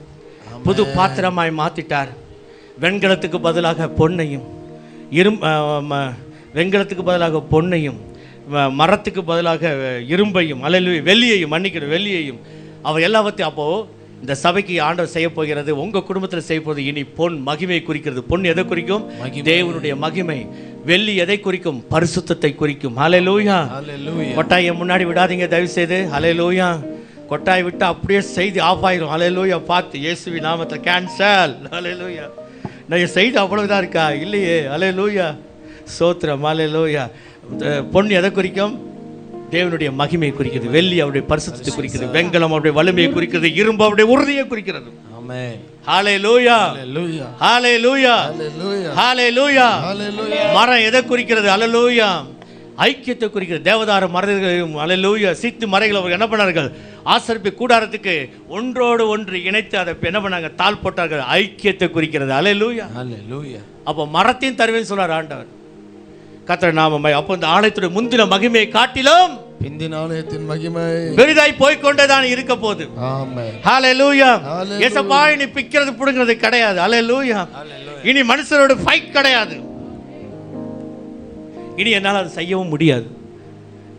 புது பாத்திரமாய் மாற்றிட்டார். வெண்கலத்துக்கு பதிலாக பொன்னையும், வெண்கலத்துக்கு பதிலாக பொன்னையும், மரத்துக்கு பதிலாக இரும்பையும், அல்லேலூயா, வெள்ளியையும், வெள்ளியையும் அவர் எல்லாவற்றையும். அப்போது இந்த சபைக்கு ஆண்டவர் செய்ய போகிறது, உங்கள் குடும்பத்தில் செய்ய போகிறது இனி பொன் மகிமை குறிக்கிறது. பொன் எதை குறிக்கும்? தேவனுடைய மகிமை. வெள்ளி எதை குறிக்கும்? பரிசுத்தத்தை குறிக்கும். ஹல்லேலூயா. கொட்டாயை முன்னாடி விடாதீங்க தயவு செய்து. ஹல்லேலூயா. கொட்டாய் விட்டு அப்படியே செய்தி ஆஃப் ஆயிரும். ஹல்லேலூயா. பார்த்து இயேசுவின் நாமத்தில் கேன்சல். ஹல்லேலூயா. நான் செய்தி அவ்வளவுதான் இருக்கா? இல்லையே. ஹல்லேலூயா. சோத்திரம். ஹல்லேலூயா. பொன் எதை குறிக்கும்? தேவனுடைய மகிமையை குறிக்கிறது. வெள்ளி அவருடைய பரிசுத்தத்தை குறிக்கிறது. வெண்கலம் அவருடைய வலிமையை குறிக்கிறது. இரும்பு அவருடைய உறுதியை குறிக்கிறது. ஆமென். ஹல்லேலூயா. ஹல்லேலூயா. ஹல்லேலூயா. மரம் எதை குறிக்கிறது? ஹல்லேலூயா. ஐக்கியத்தை குறிக்கிறது. தேவதார மரங்களையும் ஹல்லேலூயா சீத்து மரங்களை அவர் என்ன பண்ணார்கள்? ஆசரிப்பு கூடாரத்துக்கு ஒன்றோடு ஒன்று இணைத்து அதை என்ன பண்ணாங்க? தாள் போட்டார்கள். ஐக்கியத்தை குறிக்கிறது. ஹல்லேலூயா. ஹல்லேலூயா. அப்போ மரத்தையும் தருவேன்னு சொல்றார் ஆண்டவர். கர்த்தர் நாமமே. அப்போ இந்த ஆலயத்துடைய முந்தின மகிமையை காட்டிலும் பிந்தின ஆலயத்தின் மகிமை பெரிதாய் போய்க்கொண்டேதான் இருக்க போகுது. ஆமென். ஹல்லேலூயா. இயேசுப்பா இனி பிக்கிறது புடுங்கிறது கிடையாது. ஹல்லேலூயா. இனி மனுஷரோட ஃபைட் கிடையாது. இனி என்னால் அது செய்யவும் முடியாது.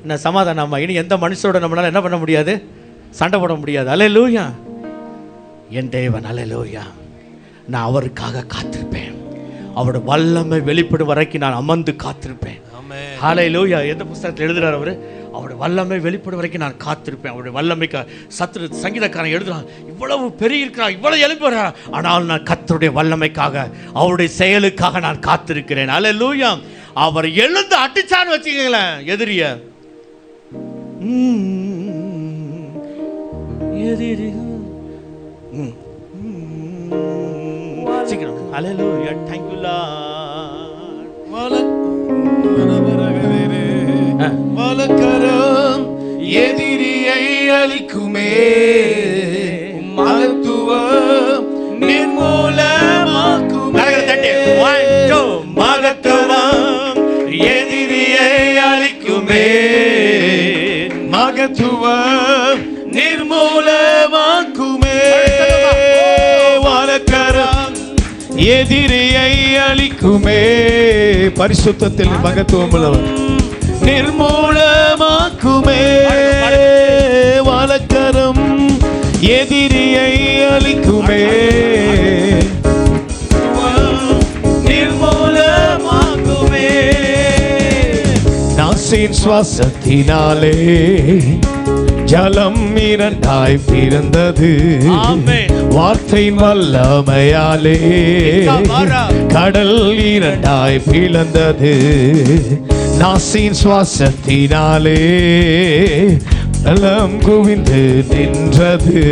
என்ன சமாதானம்? இனி எந்த மனுஷரோட நம்மளால என்ன பண்ண முடியாது? சண்டை போட முடியாது. ஹல்லேலூயா. என் தேவன். ஹல்லேலூயா. நான் அவருக்காக காத்திருப்பேன். அவருடைய வல்லமை வெளிப்படும் வரைக்கும் நான் அமர்ந்து காத்திருப்பேன். ஹல்லேலூயா. எந்த புத்தகத்தில் எழுதுறார் அவர்? அவருடைய வல்லமை வெளிப்படும் வரைக்கும் நான் காத்திருப்பேன். அவருடைய வல்லமைக்கு சங்கீதக்காரன் எழுதுறான், இவ்வளவு பெரிய இருக்கிறான், இவ்வளவு எழுப்புறான், ஆனால் நான் கர்த்தருடைய வல்லமைக்காக, அவருடைய செயலுக்காக நான் காத்திருக்கிறேன். ஹல்லேலூயா. அவர் எழுந்து அடிச்சான்னு வச்சுக்கங்களேன் எதிரிய, சீக்கிரம். ஹல்லேலூயா. Thank you Lord. வலக்கரம் எதிரியை அழிக்குமே, மகத்துவம் நிர்மூலமாக்குமே. மகத்துவம் எதிரியை அழிக்குமே, மகத்துவம் நிர்மூலமாக்குமே. வலக்கரம் எதிரியை அழிக்குமே. பரிசுத்தத்தில் மகத்துவம் உள்ளவர் நிர்மூலமாக்குமே. வலக்கரம் எதிரியை அழிக்குமே, நிர்மூலமாக்குமே. நாசின் சுவாசத்தினாலே ஜலம் இரண்டாய் பிறந்தது. வார்த்தையின் வல்லமையாலே கடல் இரண்டாய் பிளந்தது. நாசின் சுவாசத்தினாலே நலம் குவிந்து நின்றது.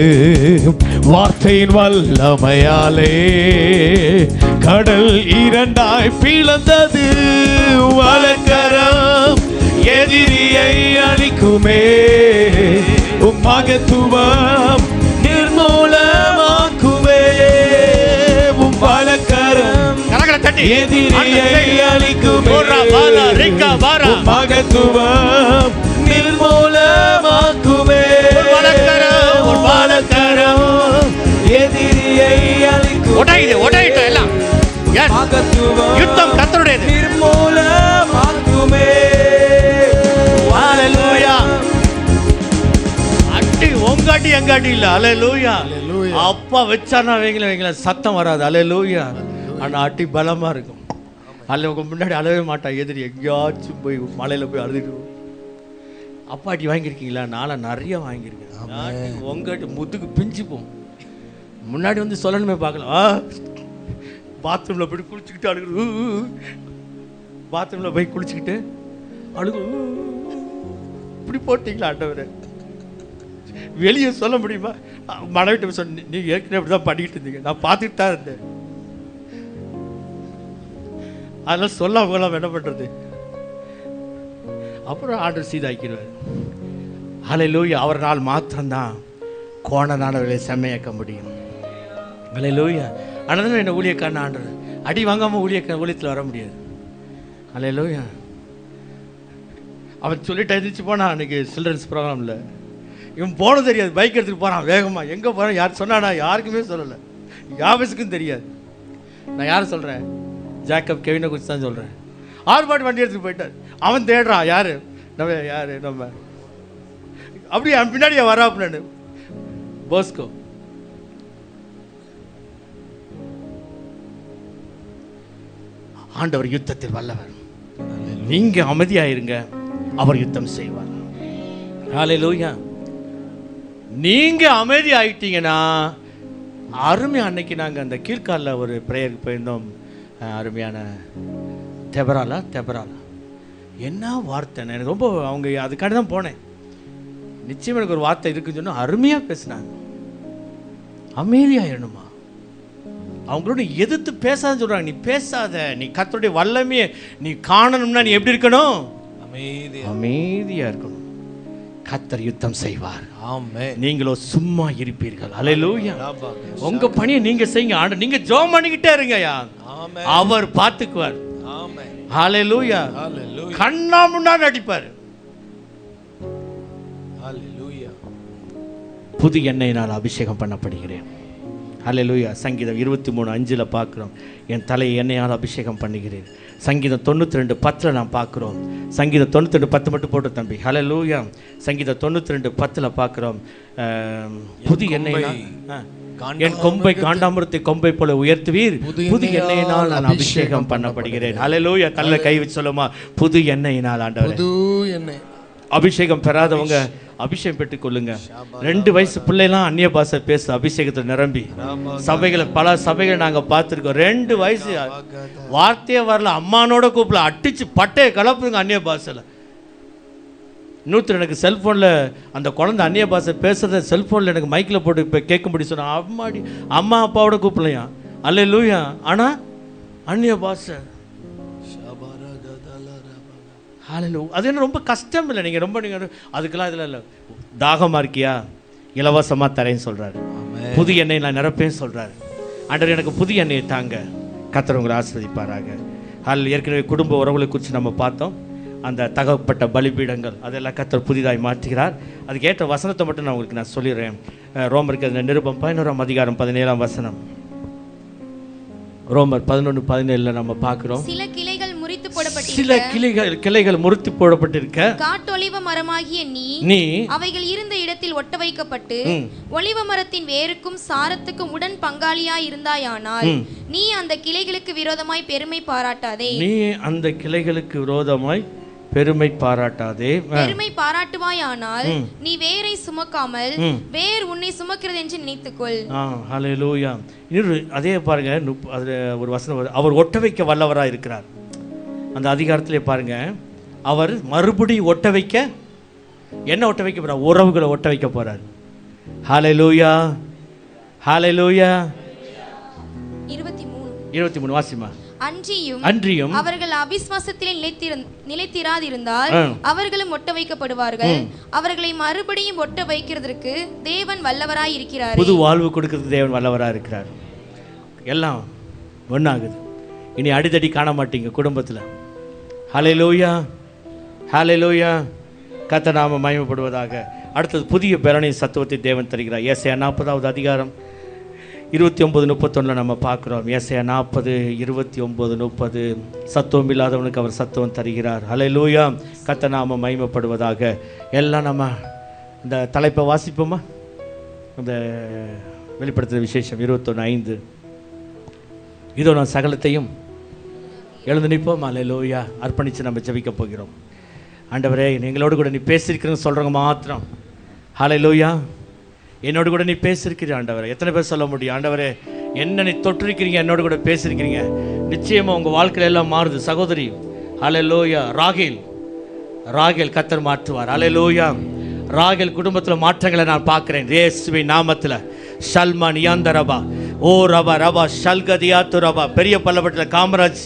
வார்த்தையின் வல்லமையாலே கடல் இரண்டாய் பிளந்தது. வலக்கரம் எதிரியை அழிக்குமே, மகத்துவம் நிர்மூலமாக்குமே. வலக்கரம் எதிரியை அழிக்குமே, மகத்துவம் நிர்மூலமாக்குமே. வலக்கரம் எதிரியை அழிக்குமே, மகத்துவம் யுத்தம் கர்த்தருடையது, நிர்மூலமாக்குமே. அடி உங்காட்டி எங்காட்டி இல்ல. ஹல்லேலூயா. அப்பா வச்சானா வைங்கள சத்தம் வராது. ஹல்லேலூயா. ஆனா அடி பலமா இருக்கும். அல்ல உங்க முன்னாடி அழவே மாட்டா எதிரி. எங்கேயாச்சும் போய் மலையில போய் அழுதுட்டு. அப்பா அடி வாங்கியிருக்கீங்களா? நாளை நிறைய வாங்கியிருக்கேன். உங்ககிட்ட முதுகு பிஞ்சு போகும். முன்னாடி வந்து சொல்லணுமே பார்க்கலாம். பாத்ரூம்ல போய் குளிச்சுக்கிட்டு அழுகு. பாத்ரூம்ல போய் குளிச்சுக்கிட்டு அழுகு. இப்படி போட்டீங்களா ஆண்டவரே? வெளியே சொல்ல முடியுமா? மனைவிட்ட சொன்ன, நீ ஏற்கனவே அப்படிதான் பண்ணிக்கிட்டு இருந்தீங்க, நான் பார்த்துட்டு தான் இருந்தேன். அதெல்லாம் சொல்லாமலாம் என்ன பண்ணுறது? அப்புறம் ஆண்டவர் சீதாக்கிடுவார். ஹல்லேலூயா. அவரால் மாத்திரம்தான் கோணனானவர்களை செம்மையாக்க முடியும். ஹல்லேலூயா. அதனால என்ன ஊழியக்காரன் ஆண்டவர் அடி வாங்காமல் ஊழியத்தில் வர முடியாது. ஹல்லேலூயா. அவன் சொல்லிட்டு எழுந்திரிச்சு போனான் அன்றைக்கி சில்ட்ரன்ஸ் ப்ரோக்ராமில். இவன் போனது தெரியாது, பைக் எடுத்துகிட்டு போகிறான் வேகமாக. எங்கே போகிறான் யார் சொன்னானா? யாருக்குமே சொல்லலை, யாபஸுக்கும் தெரியாது. நான் யார் சொல்கிறேன்? ஜாக்கப் கெவினை குறித்து தான் சொல்கிறேன். ஆர்பாட் வண்டி எடுத்துகிட்டு போயிட்டார். அவன் தேடுறான், யார் நம்ம அப்படியே அவன் பின்னாடியே வராப்புலன்னு. போஸ்கோ. ஆண்டவர் யுத்தத்தில் வல்லவர். நீங்க அமைதியாயிருங்க, அவர் யுத்தம் செய்வார். ஹல்லேலூயா. நீங்க அமைதி ஆயிட்டீங்கன்னா அருமை. அன்னைக்கு நாங்கள் அந்த கீழ்காலில் ஒரு ப்ரேயருக்கு போயிருந்தோம். அருமையான தெபராலா என்ன வார்த்தை! எனக்கு ரொம்ப அவங்க அதுக்காண்டி தான் போனேன். நிச்சயம் எனக்கு ஒரு வார்த்தை இருக்குன்னு சொன்னால் அருமையாக பேசினாங்க. அமைதியாயிடணுமா? அவங்களோட எதிர்த்து பேசாதுன்னு சொல்கிறாங்க. நீ பேசாத, நீ கர்த்தருடைய வல்லமையை நீ காணணும்னா நீ எப்படி இருக்கணும்? அமைதியாக இருக்கணும். கர்த்தர் யுத்தம் செய்வார். நீங்களோ சும்மா இருப்பீர்கள். ஹல்லேலூயா. உங்க பணியை நீங்க செய்யுங்க. ஆண்டவர் நீங்க ஜெபம் பண்ணிக்கிட்டே இருங்கயா, அவர் பார்த்துக்குவார். ஹல்லேலூயா. கண்ணா முன்னாடி அடிப்பார். புது எண்ணெயினால் அபிஷேகம் பண்ணப்படுகிறேன். ஹல்லேலூயா. சங்கீதம் 23:5 பார்க்குறோம், என் தலையை எண்ணெயால் அபிஷேகம் பண்ணுகிறேன். சங்கீதம் 92:10 நாம் பார்க்குறோம். சங்கீதம் 92:10 மட்டும் போட்டு தம்பி. ஹல்லேலூயா. சங்கீதம் 92:10 பார்க்குறோம், புது எண்ணெயினால் என் கொம்பை காண்டாமிருத்தை கொம்பை போல உயர்த்துவீர், புது எண்ணெயினால் நான் அபிஷேகம் பண்ணப்படுகிறேன். ஹல்லேலூயா. கல்ல கை வச்சு சொல்லுமா, புது எண்ணெயினால் ஆண்டவர். புது எண்ணெய். அபிஷேகம் பெறாதவங்க அபிஷேகம் பெற்றுக் கொள்ளுங்க. 2 வயசு பிள்ளைலாம் அந்நிய பாஷை பேச அபிஷேகத்தில் நிரம்பி சபைகளை, பல சபைகளை நாங்கள் பார்த்துருக்கோம். 2 வயசு வார்த்தையே வரல, அம்மானோட கூப்பிடல, அடிச்சு பட்டையை கலப்புங்க அந்நிய பாஷையில். இன்னொருத்தர் எனக்கு செல்ஃபோனில் அந்த குழந்தை அந்நிய பாஷை பேசுகிறத செல்ஃபோனில் எனக்கு மைக்கில் போட்டு இப்போ கேட்கும்படி சொன்னான். அம்மாடி அம்மா அப்பாவோட கூப்பிடலையா? அல்லேலூயா. ஆனால் அந்நிய பாஷை. அது என்ன ரொம்ப கஷ்டம் இல்லை? நீங்கள் ரொம்ப அதுக்கெல்லாம் இதில் இல்லை. தாகமாக இருக்கியா? இலவசமாக தரேன்னு சொல்கிறாரு. புது எண்ணெய் நான் நிரப்பேன்னு சொல்கிறாரு. ஆண்டவர் எனக்கு புது எண்ணெயை தாங்க. கர்த்தர் உங்களை ஆசீர்வதிப்பாராக. ஏற்கனவே குடும்ப உறவுகளை குறித்து நம்ம பார்த்தோம். அந்த தகப்பட்ட பலிபீடங்கள் அதெல்லாம் கர்த்தர் புதிதாய் மாற்றுகிறார். அதுக்கேற்ற வசனத்தை மட்டும் நான் உங்களுக்கு சொல்லிடுறேன். ரோமருக்கு நிருபம் 11:17 ரோமர் 11:17 நம்ம பார்க்கிறோம். சில கிளைகள் முறித்து போடப்பட்டிருக்க, சில கிளைகள் முறித்து போடப்பட்டிருக்க, காட்டொலிவ மரமாகிய நீ அவைகள் இருந்த இடத்தில் ஒட்ட வைக்கப்பட்டு ஒலிவ மரத்தின் வேருக்கும் சாரத்துக்கும் உடன் பங்காளியாய் இருந்தாயானால் நீ அந்த கிளைகளுக்கு விரோதமாய் பெருமை பாராட்டாதே. நீ அந்த கிளைகளுக்கு விரோதமாய் பெருமை பாராட்டாதே. பெருமை பாராட்டுவாயானால் நீ வேரை சுமக்காமல் வேர் உன்னை சுமக்கிறது என்று நினைத்துக்கொள். ஹல்லேலூயா. அதே பாருங்க, அதுல ஒரு வசனம், அவர் ஒட்ட வைக்க வல்லவராக இருக்கிறார். அந்த அதிகாரத்திலே பாருங்க, அவர் மறுபடியும் ஒட்ட வைக்க, என்ன ஒட்ட வைக்க போறார்? உறவுகளை ஒட்ட வைக்க போறார். ஹல்லேலூயா. ஹல்லேலூயா. 23 வாசிமா. அன்றியும் அவர்கள் அவிசுவாசத்திலே நிலைத்திராதிருந்தால் அவர்களும் ஒட்ட வைக்கப்படுவார்கள். அவர்களை மறுபடியும் ஒட்ட வைக்கிறதுக்கு தேவன் வல்லவராய் இருக்கிறார். புது வாழ்வு கொடுக்கிறதுக்கு தேவன் வல்லவராய் இருக்கிறார். எல்லாம் ஒன்றாகுது. இனி அடிதடி காண மாட்டீங்க குடும்பத்தில். ஹல்லேலூயா. ஹல்லேலூயா. கர்த்தர் நாம மகிமைப்படுவதாக. அடுத்தது புதிய பெரணை சத்துவத்தை தேவன் தருகிறார். ஏசாயா 40வது அதிகாரம் 29-31 நம்ம பார்க்குறோம். ஏசாயா 40:29-30 சத்துவம் இல்லாதவனுக்கு அவர் சத்துவம் தருகிறார். ஹல்லேலூயா. கர்த்தர் நாம மகிமைப்படுவதாக. எல்லாம் நம்ம இந்த தலைப்பை வாசிப்போமா? இந்த வெளிப்படுத்துகிற விசேஷம் 21:5. இதோ நான் சகலத்தையும் எழுந்து நிற்போம். ஹல்லேலூயா. அர்ப்பணித்து நம்ம ஜெபிக்க போகிறோம். ஆண்டவரே, எங்களோடு கூட நீ பேசியிருக்கிறேன்னு சொல்கிறவங்க மாத்திரம் ஹல்லேலூயா. என்னோடு கூட நீ பேசியிருக்கிறீ ஆண்டவரே. எத்தனை பேர் சொல்ல முடியும்? ஆண்டவரே, என்ன நீ தொட்டிருக்கிறீங்க, என்னோடு கூட பேசியிருக்கிறீங்க. நிச்சயமாக உங்கள் வாழ்க்கையில் எல்லாம் மாறுது சகோதரி. ஹல்லேலூயா. ராகேல் கர்த்தர் மாற்றுவார். ஹல்லேலூயா. ராகேல் குடும்பத்தில் மாற்றங்களை நான் பார்க்குறேன் இயேசுவின் நாமத்தில். ஷல்மான் யாந்தரபா ஓ ரபா ரபா ஷல்கதியாத்து ரபா. பெரிய பள்ளப்பட்டில் காமராஜ்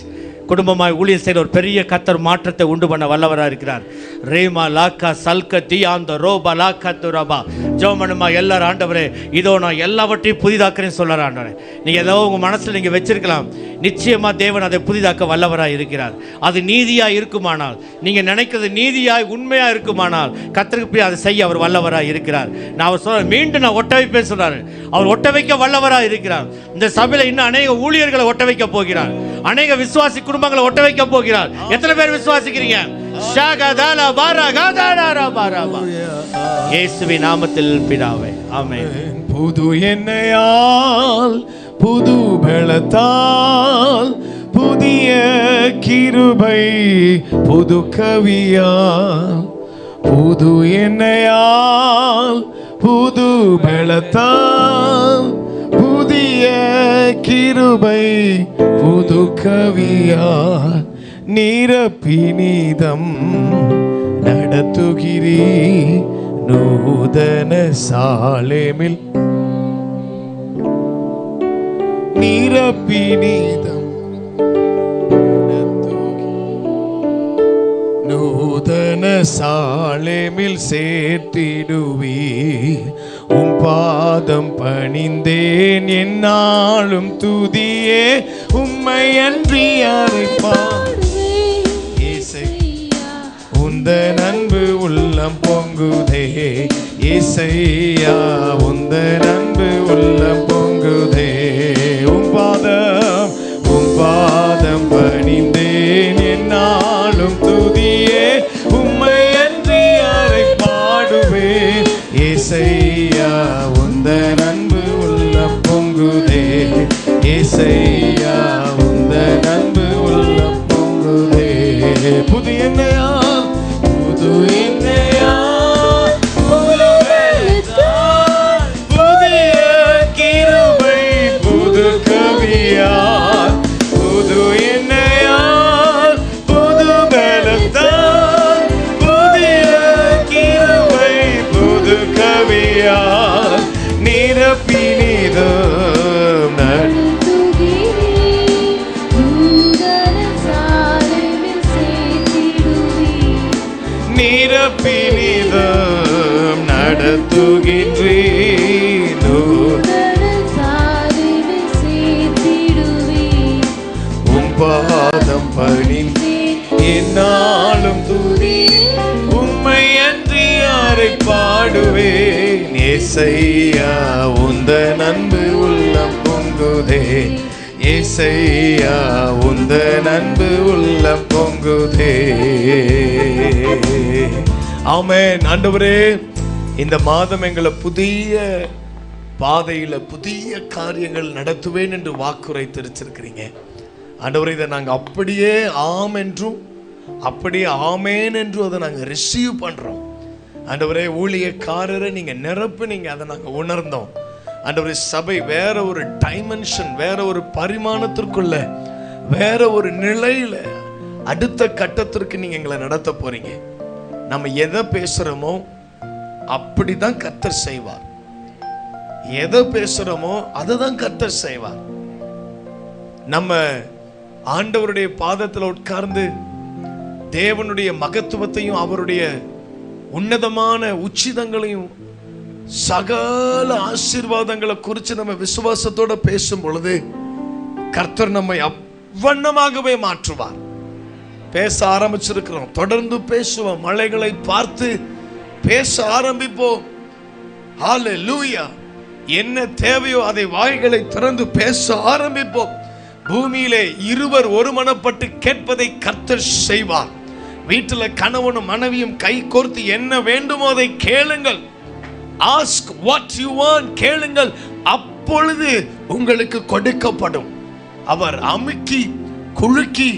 குடும்பமாய் ஊழியர் செய்கிற ஒரு பெரிய கர்த்தர் மாற்றத்தை உண்டு பண்ண வல்லவராக இருக்கிறார். ரேமா லாக்கா சல்க தியாந்த ரோபா லாக்கா துரபா ஜோமனுமா எல்லாரும் ஆண்டவரே இதோ நான் எல்லாவற்றையும் புதிதாக்குறேன்னு சொல்கிறார் ஆண்டவரே. நீங்கள் ஏதோ உங்கள் மனசில் நீங்கள் வச்சிருக்கலாம், நிச்சயமாக தேவன் அதை புதிதாக்க வல்லவராக இருக்கிறார். அது நீதியாக இருக்குமானால், நீங்கள் நினைக்கிறது நீதியாய் உண்மையாக இருக்குமானால் கர்த்தருக்கு போய் அதை செய்ய அவர் வல்லவராக இருக்கிறார். நான் அவர் சொல்ல மீண்டும் நான் ஒட்ட வைப்பேன் சொல்கிறார். அவர் ஒட்ட வைக்க வல்லவராக இருக்கிறார். இந்த சபையில் இன்னும் அநேக ஊழியர்களை ஒட்ட வைக்க போகிறார். அநேக விசுவாசி குடும்பங்களை ஒட்ட வைக்க போகிறார். எத்தனை பேர் விசுவாசிக்கிறீங்க? இயேசுவின் நாமத்தில் பிதாவே, ஆமென். புது எண்ணெயால் புது பலத்தால் புதிய கிருபை புது கவியால் புது எண்ணெயால் புது பலத்தால் புதிய கிருபை புது கவியால் நிரப்பினிதம் நடத்துகிறீ நூதன சாலேமில் நிரப்பினிதம் நூதன சாலேமில் சேர்த்திடுவீ உம் பாதம் பணிந்தேன் என்னாலும் துதியே உம்மை அன்றி அழைப்பார் உந்த அன்பு உள்ளம் பொங்குதே இசையா உந்த அன்பு உள்ளம் பொங்குதே உம் பாதம் பணிந்தேன் என்னாலும் துதியே உம்மை அன்றி அறை பாடுவேன் இசையா உந்த அன்பு உள்ளம் பொங்குதே இசையா உந்த அன்பு உள்ளம் பொங்குதே புது எண்ணெயா பாதம் பணிந்து என்னாலும் துதி உம்மை அன்றி யாரை பாடுவேன் ஏசையா உந்த அன்பு உள்ளம் பொங்குதே ஏசையா உந்த அன்பு உள்ளம் பொங்குதே. ஆமென். ஆண்டவரே, இந்த மாதம் எங்களை புதிய பாதையில புதிய காரியங்கள் நடத்துவேன் என்று வாக்குரைத்திருச்சிருக்கிறீங்க. ஆண்டவரே, இதை நாங்கள் அப்படியே ஆம் என்றும் அப்படியே ஆமேன் என்றும் அதை நாங்கள் ரிசீவ் பண்ணுறோம். ஆண்டவரே, ஊழியக்காரரை நீங்கள் நிரப்புனீங்க, அதை நாங்கள் உணர்ந்தோம். ஆண்டவரே, சபை வேற ஒரு டைமென்ஷன், வேற ஒரு பரிமாணத்திற்குள்ள, வேற ஒரு நிலையில அடுத்த கட்டத்திற்கு நீங்கள் எங்களை நடத்த போறீங்க. நம்ம எதை பேசுகிறோமோ அப்படிதான் கர்த்தர் செய்வார். எதை பேசுகிறோமோ அதை தான் கர்த்தர் செய்வார். நம்ம ஆண்டவருடைய பாதத்தில் உட்கார்ந்து தேவனுடைய மகத்துவத்தையும் அவருடைய உன்னதமான உச்சிதங்களையும் சகல ஆசீர்வாதங்களை குறித்து நம்ம விசுவாசத்தோட பேசும் பொழுது கர்த்தர் நம்மை அவ்வண்ணமாகவே மாற்றுவார். பேச ஆரம்பிச்சிருக்கிறோம், தொடர்ந்து பேசுவோம். மலைகளை பார்த்து பேச ஆரம்பிப்போம். ஹல்லேலூயா. என்ன தேவையோ அதை வாய்களை திறந்து பேச ஆரம்பிப்போம். பூமியிலே இருவர் ஒருமனப்பட்டு கேட்பதை கர்த்தர் செய்வார். வீட்டில் கணவனும் மனைவியும் கை கோர்த்து என்ன வேண்டுமோ அதை கேளுங்கள். Ask what you want. கேளுங்கள், அப்பொழுது உங்களுக்கு கொடுக்கப்படும். அவர் அமுக்கி குலுக்கி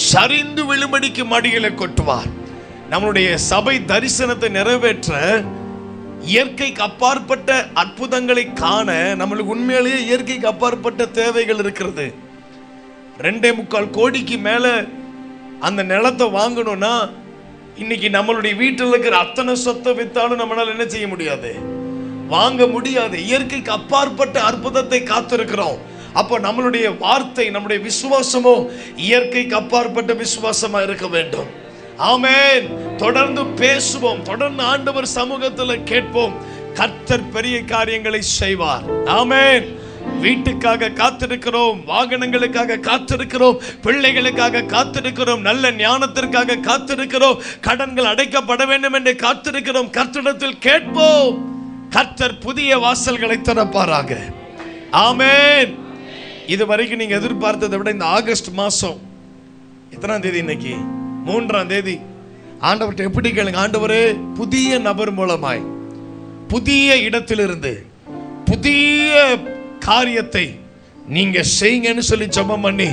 சரிந்து விழும்படிக்கு மடிகளை கொட்டுவார். நம்முடைய சபை தரிசனத்தை நிறைவேற்ற இயற்கைக்கு அப்பாற்பட்ட அற்புதங்களை காண நம்மளுக்கு உண்மையிலேயே இயற்கைக்கு அப்பாற்பட்ட தேவைகள் இருக்கிறது. 2.25 கோடிக்கு மேல அந்த நிலத்தை வாங்கணும்னா இன்னைக்கு நம்மளுடைய வீட்டில் இருக்கிற அத்தனை சொத்தை வித்தாலும் நம்மளால என்ன செய்ய முடியாது, வாங்க முடியாது. இயற்கைக்கு அப்பாற்பட்ட அற்புதத்தை காத்திருக்கிறோம். அப்போ நம்மளுடைய வார்த்தை, நம்முடைய விசுவாசமோ இயற்கைக்கு அப்பாற்பட்ட விசுவாசமா இருக்க வேண்டும். ஆமென். தொடர்ந்து பேசுவோம், தொடர்ந்து ஆண்டவர் சமூகத்தில் கேட்போம். கர்த்தர் பெரிய காரியங்களை செய்வார். ஆமென். வீட்டுக்காக காத்திருக்கிறோம், வாகனங்களுக்காக காத்திருக்கிறோம், பிள்ளைகளுக்காக காத்திருக்கிறோம், நல்ல ஞானத்திற்காக காத்திருக்கிறோம், கடன்கள் அடைக்கப்பட வேண்டும் என்று காத்திருக்கிறோம். கர்த்தரிடத்தில் கேட்போம். கர்த்தர் புதிய வாசல்களை திறப்பாராக. ஆமென். இதுவரைக்கும் நீங்க எதிர்பார்த்ததை விட இந்த ஆகஸ்ட் மாசம் எத்தனாம் தேதி? இன்னைக்கு 3ஆம் தேதி. ஆண்டவர்கிட்ட எப்படி கேளுங்க, ஆண்டவரே புதிய நபர் மூலமாய், புதிய இடத்திலிருந்து புதிய காரியத்தை நீங்க செய்யுங்கன்னு சொல்லி ஜெபம் பண்ணி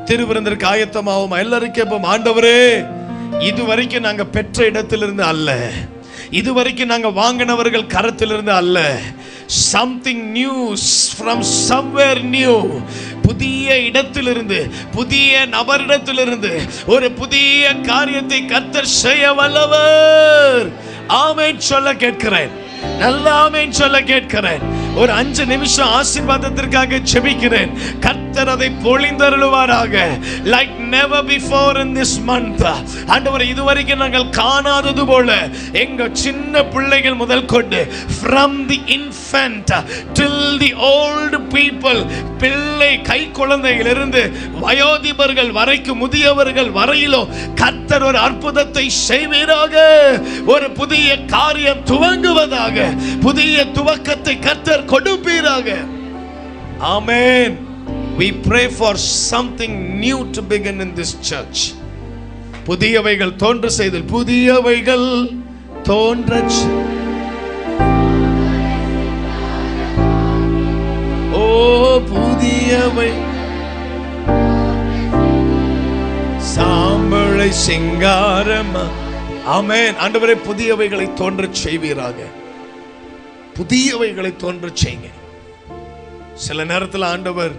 திருவிருந்திற்கு ஆயத்தமாவோம். எல்லாரும் கேட்போம், ஆண்டவரே இதுவரைக்கும் நாங்க பெற்ற இடத்திலிருந்து அல்ல, இதுவரைக்கும் நாங்க வாங்கினவர்கள் கரத்திலிருந்து அல்ல, something new from somewhere new, புதிய இடத்திலிருந்து, புதிய நபரிடத்திலிருந்து ஒரு புதிய காரியத்தை கர்த்தர் செய்ய வல்லவர். ஆமென் சொல்ல கேட்கிறேன். நல்ல ஆமென் சொல்ல கேட்கிறேன். ஒரு 5 நிமிஷம் ஆசீர்வாதத்திற்காக ஜெபிக்கிறேன். கர்த்தர் அதை பொழிந்தருளுவாராக. like never before in this month. ஆண்டவரே இதுவரைக்கும் நாங்கள் காணாதது போல எங்க சின்ன பிள்ளைகள் முதல் கொண்டு from the infant till the old people, பிள்ளை கை குழந்தையிலிருந்து வயோதிபர்கள் வரைக்கும் முதியவர்கள் வரையிலும் கர்த்தர் ஒரு அற்புதத்தை செய்வீராக. ஒரு புதிய காரியம் துவங்குவதாக, புதிய துவக்கத்தை கர்த்தர் கொடுப்பீராக. Amen. We pray for something new to begin in this church. புதியவைகள் தோன்ற செய்தல், புதியவைகள் தோன்ற. ஓ புதியவை சாம்பலை சிங்காரமா. ஆமென். ஆண்டவரே புதியவைகளை தோன்ற செய்வீராக. புதியவைகளை தோன்ற செய்யுங்க. சில நேரத்தில் ஆண்டவர்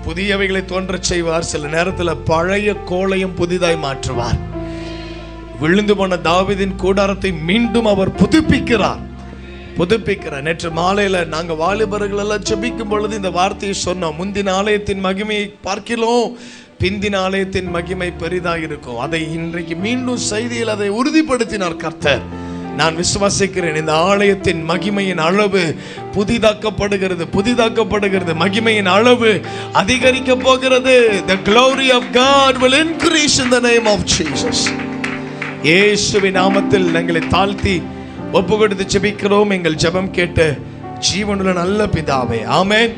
புதியவைகளை தோன்ற செய்வார், சில நேரத்தில் பழைய கோலையும் புதிதாய் மாற்றுவார். விழுந்து போன தாவீதின் கூடாரத்தை மீண்டும் அவர் புதுப்பிக்கிறார். நேற்று மாலையில நாங்க வாலிபர்கள் எல்லாம் ஜெபிக்கும் பொழுது இந்த வார்த்தையை சொன்னோம், முந்தின ஆலயத்தின் மகிமையை பார்க்கிறோம், பிந்தின ஆலயத்தின் மகிமை பெரிதாக இருக்கும். அதை இன்றைக்கு மீண்டும் செய்தியில் அதை உறுதிப்படுத்தினார் கர்த்தர். நான் விசுவாசிக்கிறேன், இந்த ஆலயத்தின் மகிமையின் அளவு புதிதாக்கப்படுகிறது. மகிமையின் அளவு அதிகரிக்க போகிறது. The glory of God will increase in the name of Jesus. இயேசுவின் நாமத்தில் எங்களை தாழ்த்தி ஒப்பு கொடுத்து ஜெபிக்கிறோம். எங்கள் ஜெபம் கேட்ட ஜீவனுள்ள நல்ல பிதாவே, ஆமென்.